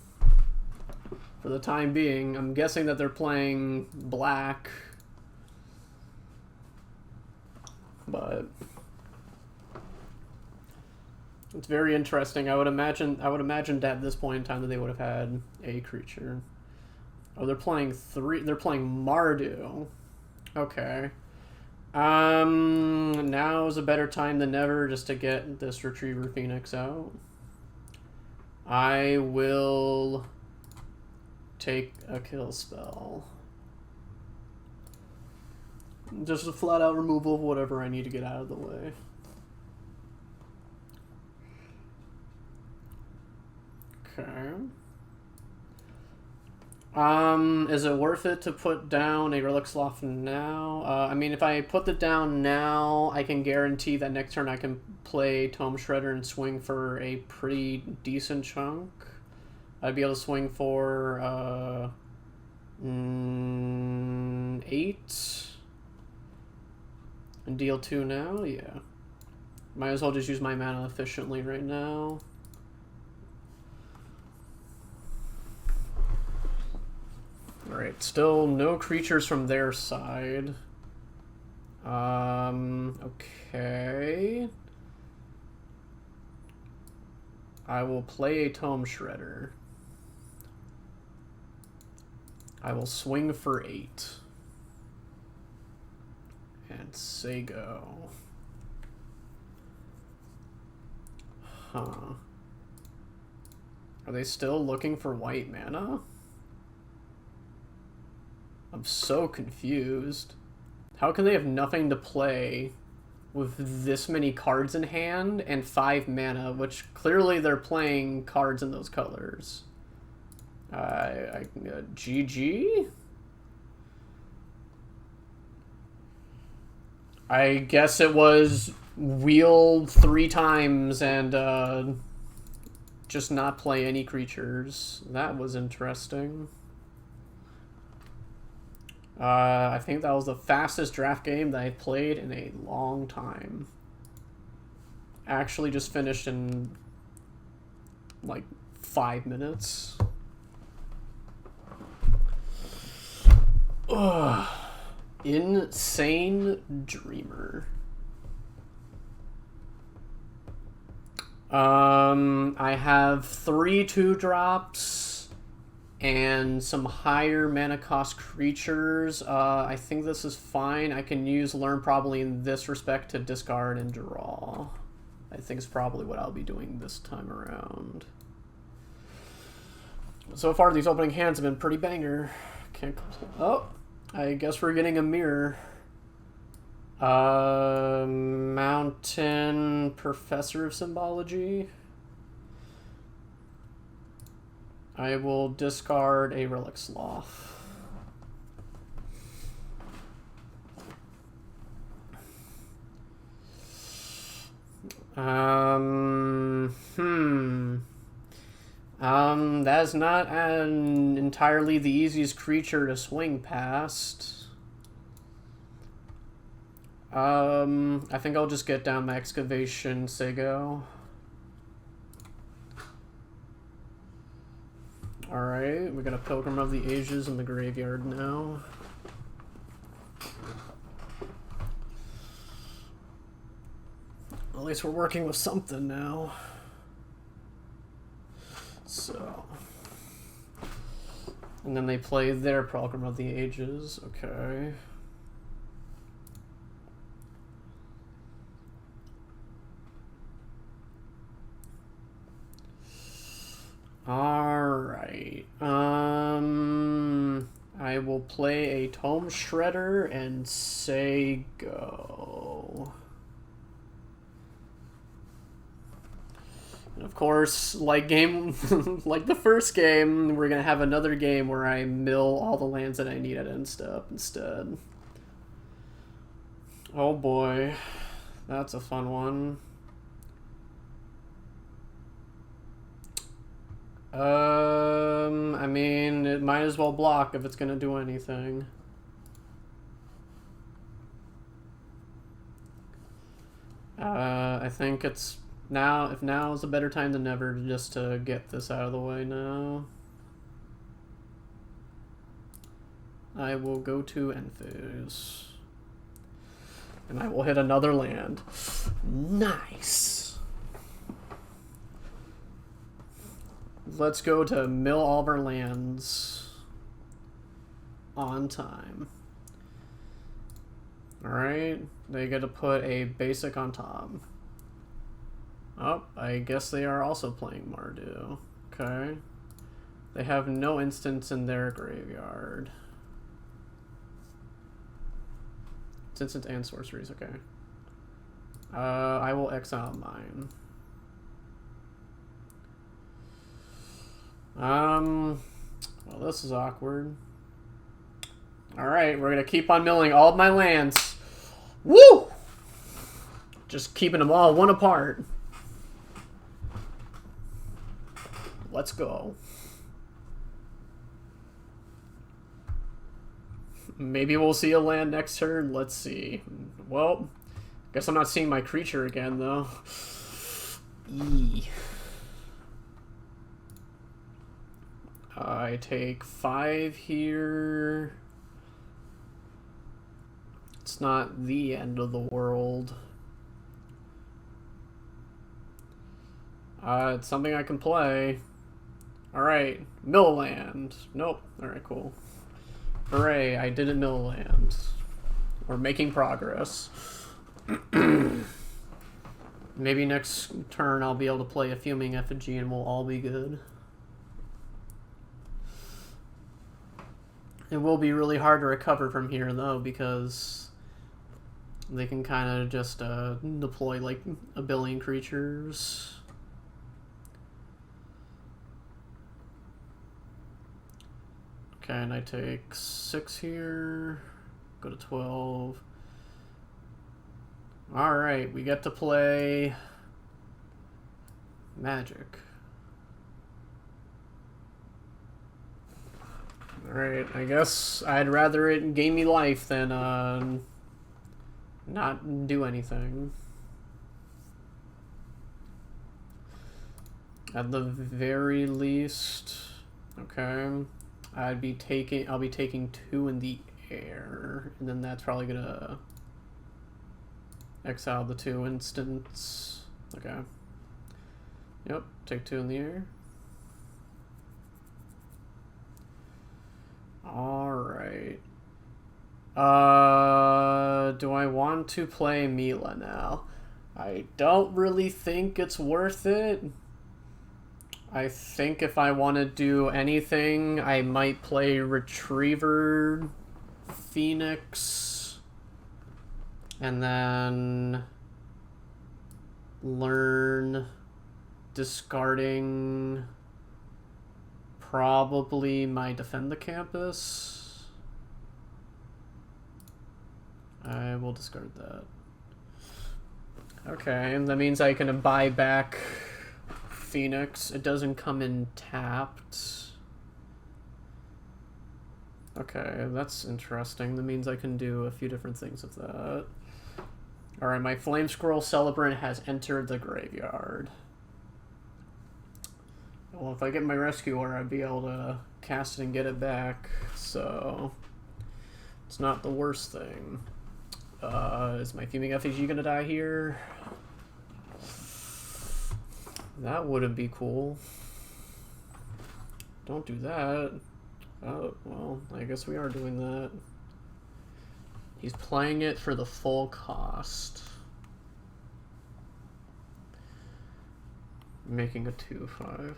for the time being. I'm guessing that they're playing black, but it's very interesting. I would imagine that at this point in time that they would have had a creature. Oh, they're playing they're playing Mardu. Okay. Now is a better time than ever just to get this Retriever Phoenix out. I will take a kill spell. Just a flat out removal of whatever I need to get out of the way. Okay. Is it worth it to put down a Relic Sloth now? I mean, if I put it down now, I can guarantee that next turn I can play Tome Shredder and swing for a pretty decent chunk. I'd be able to swing for 8 and deal 2 now. Yeah, might as well just use my mana efficiently right now. Alright, still no creatures from their side. Okay. I will play a Tome Shredder. I will swing for 8. And say go. Huh. Are they still looking for white mana? I'm so confused. How can they have nothing to play with this many cards in hand and 5 mana, which clearly they're playing cards in those colors? GG? I guess it was wheel 3 times and just not play any creatures. That was interesting. I think that was the fastest draft game that I played in a long time. Actually just finished in like 5 minutes. Ugh. Insane Dreamer. I have 3 2-drops and some higher mana cost creatures. I think this is fine. I can use Learn probably in this respect to discard and draw. I think it's probably what I'll be doing this time around. So far, these opening hands have been pretty banger. Can't complain. Oh, I guess we're getting a mirror. Mountain Professor of Symbology. I will discard a Relic Sloth. That's not entirely the easiest creature to swing past. I think I'll just get down the Excavation Sego. Alright, we got a Pilgrim of the Ages in the graveyard now. At least we're working with something now. So. And then they play their Pilgrim of the Ages. Okay. Alright. I will play a Tome Shredder and say go. And of course, like like the first game, we're gonna have another game where I mill all the lands that I need at end step instead. Oh boy, that's a fun one. I mean, it might as well block if it's gonna do anything. I think it's now, if now is a better time than ever just to get this out of the way now. I will go to Enfuse. And I will hit another land. Nice! Let's go to mill all of our lands on time. Alright, they get to put a basic on top. Oh, I guess they are also playing Mardu. Okay. They have no instants in their graveyard. It's instant and sorceries, okay. I will exile mine. Well, this is awkward. Alright, we're gonna keep on milling all of my lands. Woo! Just keeping them all one apart. Let's go. Maybe we'll see a land next turn. Let's see. Well, guess I'm not seeing my creature again, though. I take 5 here. It's not the end of the world. It's something I can play. Alright, mill land. Nope. Alright, cool. Hooray, I didn't mill land. We're making progress. Maybe next turn I'll be able to play a Fuming Effigy and we'll all be good. It will be really hard to recover from here, though, because they can kind of just deploy, like, a billion creatures. Okay, and I take 6 here, go to 12. Alright, we get to play Magic. Alright, I guess I'd rather it gain me life than not do anything. At the very least, okay, I'll be taking 2 in the air, and then that's probably gonna exile the 2 instants. Okay. Yep, take 2 in the air. Alright. Do I want to play Mila now? I don't really think it's worth it. I think if I want to do anything, I might play Retriever Phoenix. And then learn discarding probably my Defend the Campus. I will discard that. Okay, and that means I can buy back Phoenix. It doesn't come in tapped. Okay, that's interesting. That means I can do a few different things with that. Alright, my Flame Scroll Celebrant has entered the graveyard. Well, if I get my Rescuer, I'd be able to cast it and get it back, so it's not the worst thing. Is my Fuming Effigy gonna die here? That wouldn't be cool. Don't do that. Oh, well, I guess we are doing that. He's playing it for the full cost. Making a 2/5.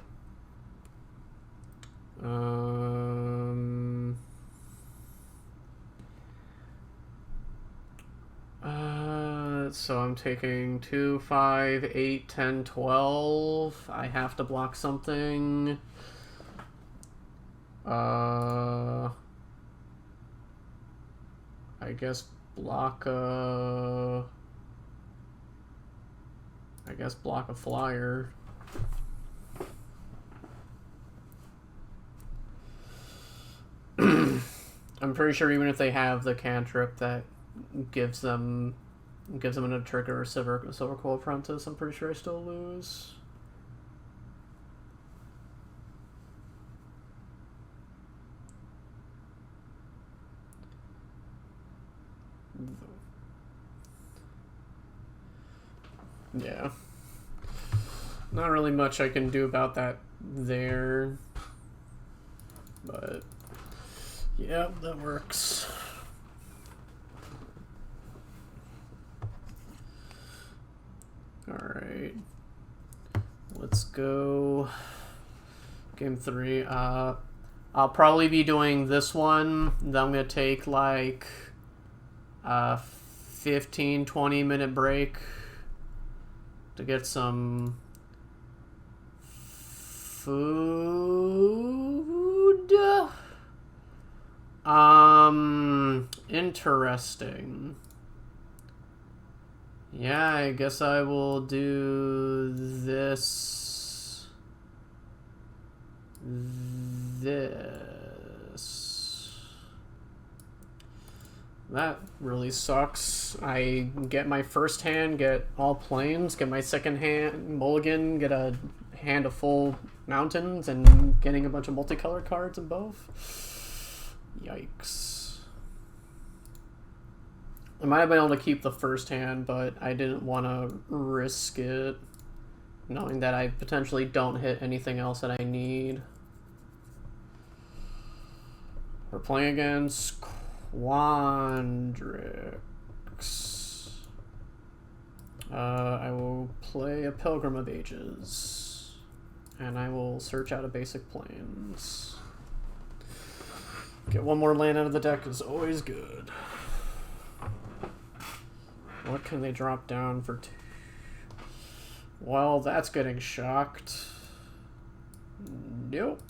So I'm taking 2, 5, 8, 10, 12. I have to block something. I guess block a flyer. I'm pretty sure even if they have the cantrip that gives them a trigger or Silver Quill Apprentice, I'm pretty sure I still lose. Yeah. Not really much I can do about that there. But yeah, that works. Alright. Let's go game 3. I'll probably be doing this one. Then I'm gonna take like a 15-20 minute break to get some food. Interesting. Yeah, I guess I will do this. That really sucks. I get my first hand, get all plains, get my second hand, mulligan, get a hand of full mountains, and getting a bunch of multicolored cards in both. Yikes. I might have been able to keep the first hand, but I didn't want to risk it, knowing that I potentially don't hit anything else that I need. We're playing against Quandrix. I will play a Pilgrim of Ages, and I will search out a basic plains. Get one more land out of the deck is always good. What can they drop down for 2? Well, that's getting shocked. Nope.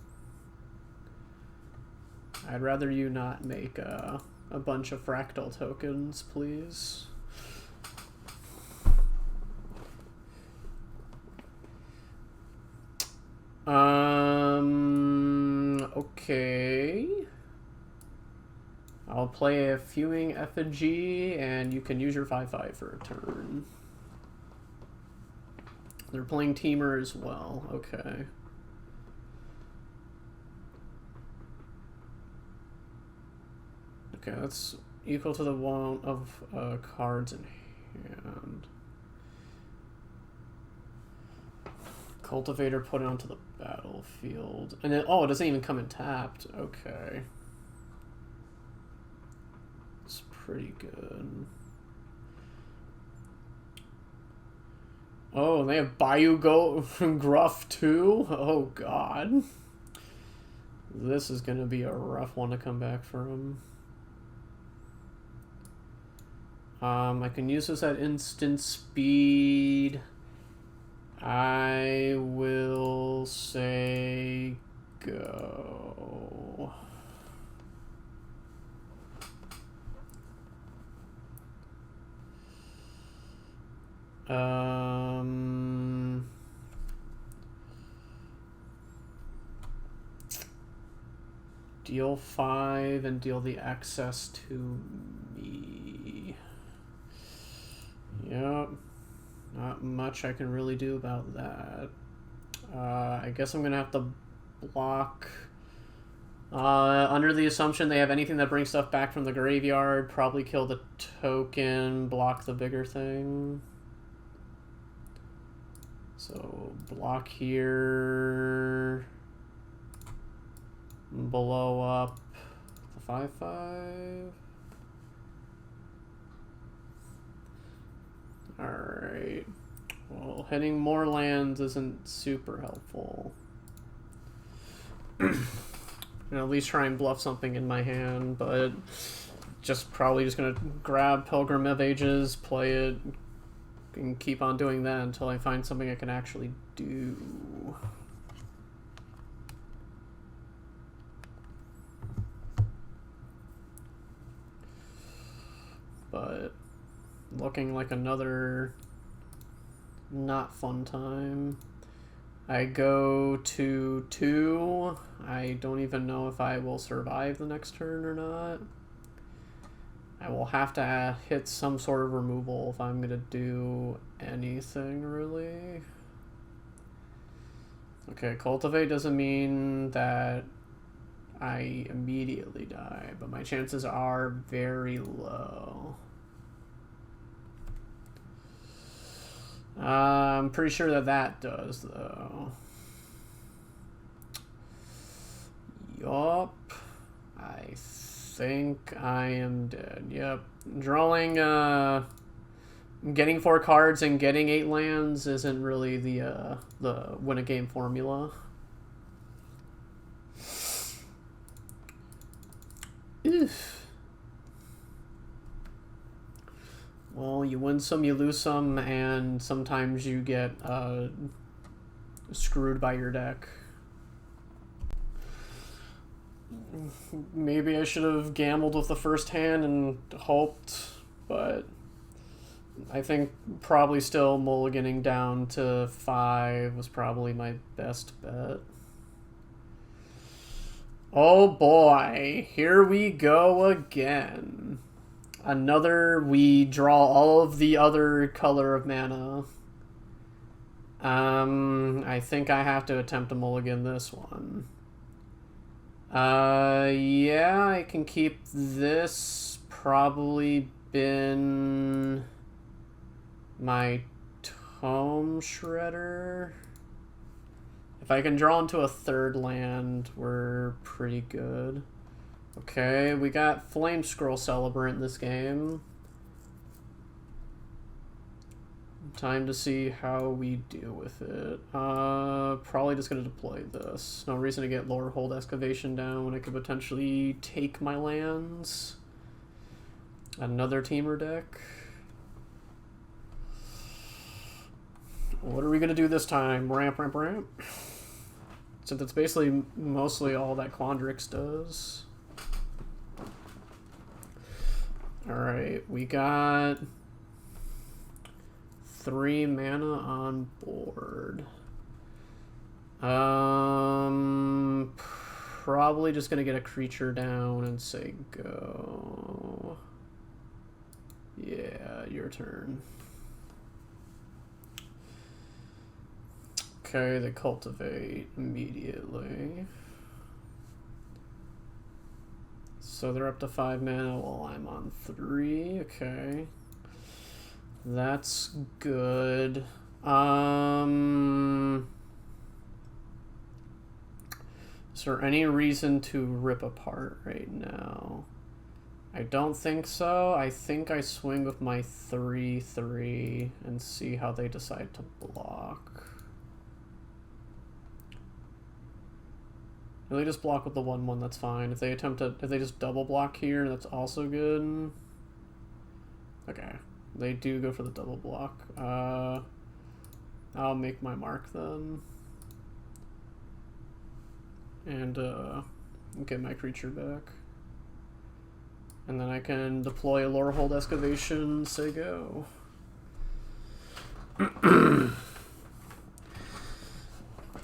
I'd rather you not make a bunch of fractal tokens, please. Okay. I'll play a Fuming Effigy, and you can use your 5/5 for a turn. They're playing Teamer as well. Okay. Okay, that's equal to the amount of cards in hand. Cultivator put it onto the battlefield. And then, oh, it doesn't even come in tapped. Okay. It's pretty good. Oh, they have Bayou Gruff too? Oh, God. This is going to be a rough one to come back from. I can use this at instant speed. I will say go. Deal 5 and deal the access to me. Yep. Not much I can really do about that. I guess I'm gonna have to block. Under the assumption they have anything that brings stuff back from the graveyard, probably kill the token, block the bigger thing. So block here, blow up the 5/5. Alright. Well, hitting more lands isn't super helpful. And at least try and bluff something in my hand, but probably just gonna grab Pilgrim of Ages, play it, and keep on doing that until I find something I can actually do. But looking like another not fun time. I go to 2. I don't even know if I will survive the next turn or not. I will have to hit some sort of removal if I'm going to do anything, really. Okay, Cultivate doesn't mean that I immediately die, but my chances are very low. I'm pretty sure that that does, though. Yup. I think I am dead. Yep. Drawing, getting 4 cards and getting 8 lands isn't really the win a game formula. Oof. Well, you win some, you lose some, and sometimes you get screwed by your deck. Maybe I should have gambled with the first hand and hoped, but I think probably still mulliganing down to 5 was probably my best bet. Oh boy, here we go again. We draw all of the other color of mana. I think I have to attempt to mulligan this one. Yeah, I can keep this. Probably been my Tome Shredder. If I can draw into a 3rd land, we're pretty good. Okay, we got Flame Scroll Celebrant this game. Time to see how we deal with it. Probably just gonna deploy this. No reason to get Lorehold Excavation down when I could potentially take my lands. Another Teamer deck. What are we gonna do this time? Ramp, ramp, ramp. Since it's basically mostly all that Quandrix does. Alright, we got 3 mana on board. Probably just gonna get a creature down and say go. Yeah, your turn. Okay, they cultivate immediately. So they're up to 5 mana while I'm on 3. Okay. That's good. Is there any reason to rip apart right now? I don't think so. I think I swing with my 3/3 and see how they decide to block. If they just block with the 1/1, that's fine. If they just double block here, that's also good. Okay. They do go for the double block. I'll make my mark then. And get my creature back. And then I can deploy a Lorehold Excavation, say go.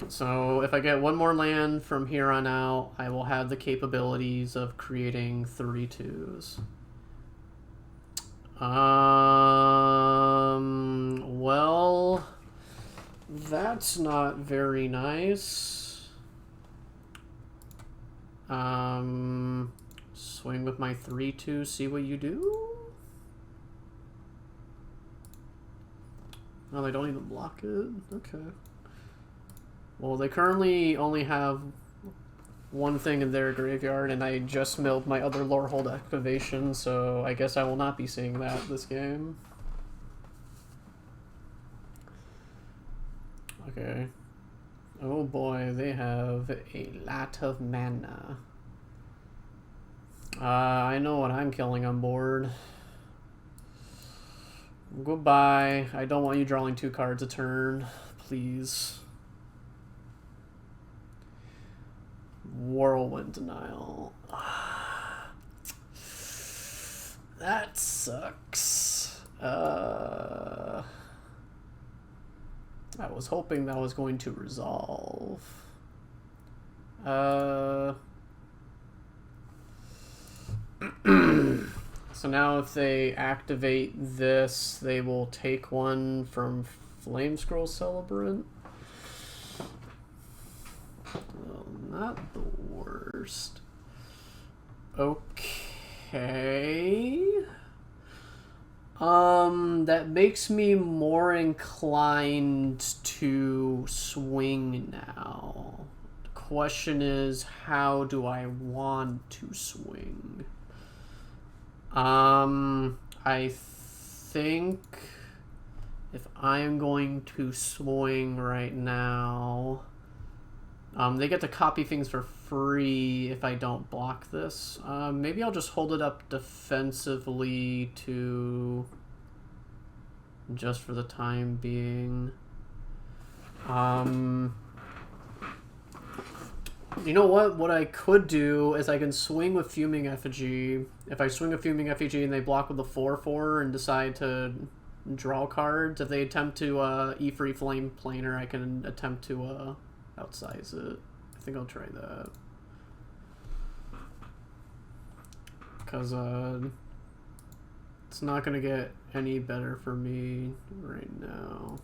So if I get 1 more land from here on out, I will have the capabilities of creating 3/2s. Well, that's not very nice. Swing with my 3/2, see what you do? Oh, they don't even block it? Okay. Well, they currently only have 1 thing in their graveyard, and I just milled my other Lorehold Excavation, so I guess I will not be seeing that this game. Okay. Oh boy, they have a lot of mana. I know what I'm killing on board. Goodbye. I don't want you drawing 2 cards a turn, please. Whirlwind Denial. That sucks. I was hoping that was going to resolve. So now if they activate this, they will take one from Flame Scroll Celebrant. Well, not the worst. Okay. That makes me more inclined to swing now. The question is, how do I want to swing? I think if I'm going to swing right now, they get to copy things for free if I don't block this. Maybe I'll just hold it up defensively to just for the time being. You know what? What I could do is I can swing with Fuming Effigy. If I swing with Fuming Effigy and they block with a 4/4 and decide to draw cards, if they attempt to E-Free Flame Planer, I can attempt to outsize it. I think I'll try that. Because it's not going to get any better for me right now.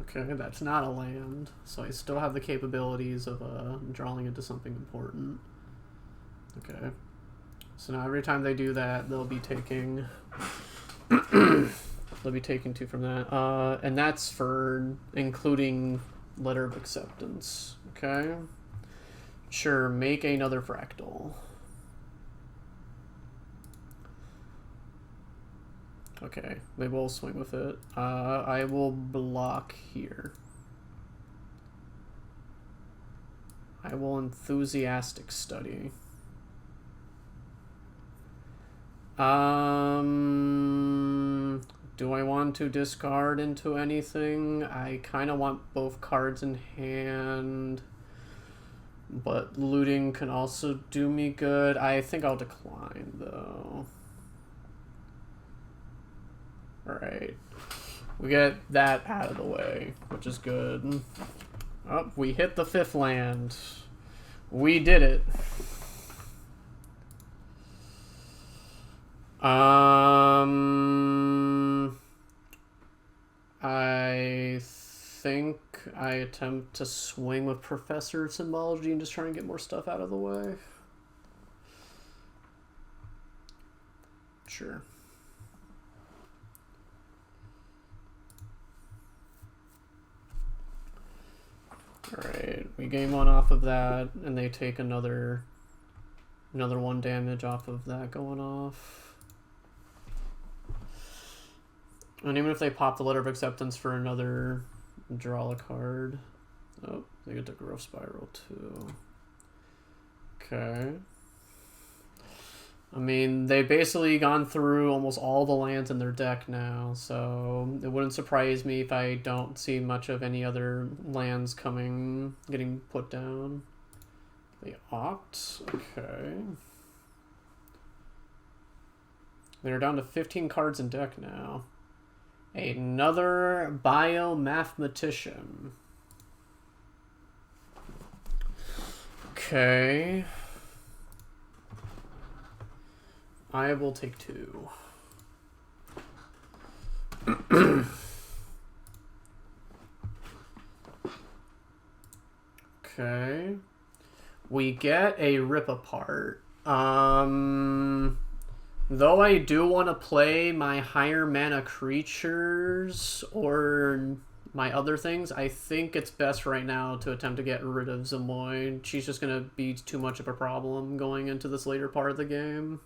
Okay, that's not a land, so I still have the capabilities of drawing into something important. Okay, so now every time they do that, they'll be taking they'll be taking 2 from that, and that's for including Letter of Acceptance. Okay, sure, make another fractal. Okay, they will swing with it. I will block here. I will Enthusiastic Study. Do I want to discard into anything? I kind of want both cards in hand, but looting can also do me good. I think I'll decline, though. Alright, we get that out of the way, which is good. Oh, we hit the 5th land. We did it. I think I attempt to swing with Professor of Symbology and just try and get more stuff out of the way. Sure. Alright, we gain 1 off of that, and they take another 1 damage off of that going off. And even if they pop the Letter of Acceptance for another draw a card. Oh, they get the Growth Spiral too. Okay. I mean, they've basically gone through almost all the lands in their deck now, so it wouldn't surprise me if I don't see much of any other lands getting put down. They opt? Okay. They're down to 15 cards in deck now. Another Biomathematician. Okay. I will take 2. Okay. We get a Rip Apart. Though I do want to play my higher mana creatures or my other things, I think it's best right now to attempt to get rid of Zemoy. She's just going to be too much of a problem going into this later part of the game.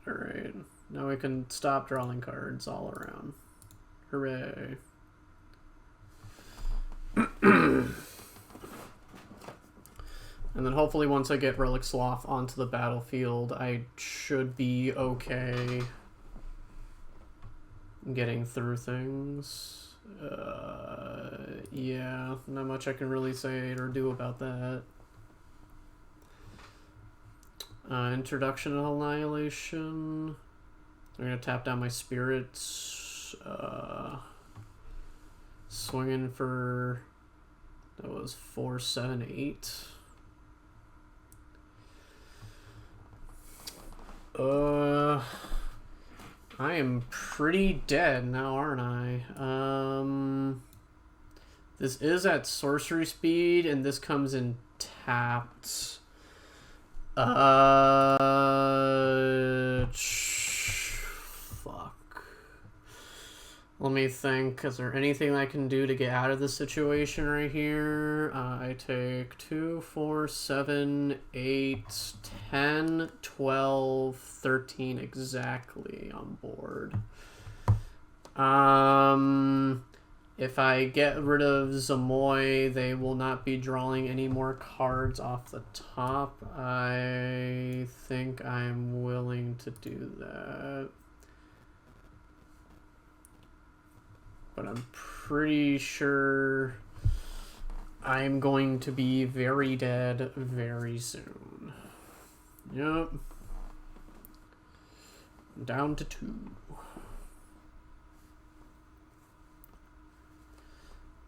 Alright, now we can stop drawing cards all around. Hooray. And then hopefully once I get Relic Sloth onto the battlefield, I should be okay getting through things. Yeah, not much I can really say or do about that. Introduction of Annihilation. I'm gonna tap down my spirits. Swinging for, that was 4, 7, 8. I am pretty dead now, aren't I? This is at sorcery speed, and this comes in tapped. Fuck. Let me think. Is there anything I can do to get out of this situation right here? I take 2, 4, 7, 8, 10, 12, 13 exactly on board. If I get rid of Zamoy, they will not be drawing any more cards off the top. I think I'm willing to do that. But I'm pretty sure I'm going to be very dead very soon. Yep. Down to 2.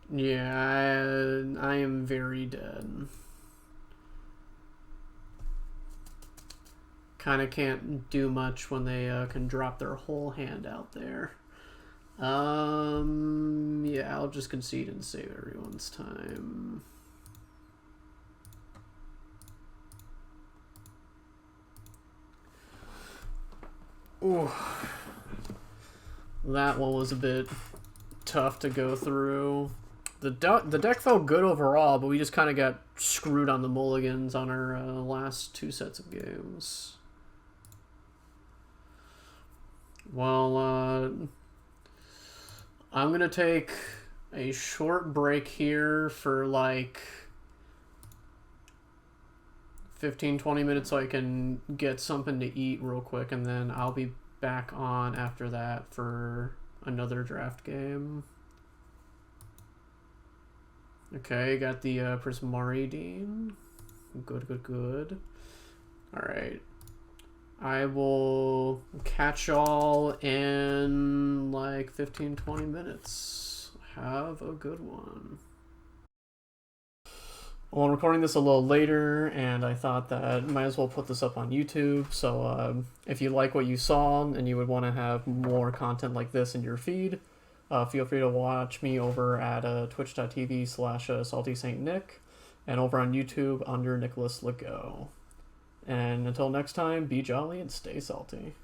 Yeah, I am very dead. Kind of can't do much when they can drop their whole hand out there. Yeah, I'll just concede and save everyone's time. Ooh. That one was a bit tough to go through. The deck felt good overall, but we just kind of got screwed on the mulligans on our last 2 sets of games. Well, I'm going to take a short break here for like 15-20 minutes so I can get something to eat real quick, and then I'll be back on after that for another draft game. Okay, got the Prismari Dean. Good, good, good. Alright. I will catch y'all in like 15-20 minutes. Have a good one. Well, I'm recording this a little later, and I thought that I might as well put this up on YouTube. So if you like what you saw and you would want to have more content like this in your feed, feel free to watch me over at twitch.tv/SaltySaintNick and over on YouTube under Nicholas Legault. And until next time, be jolly and stay salty.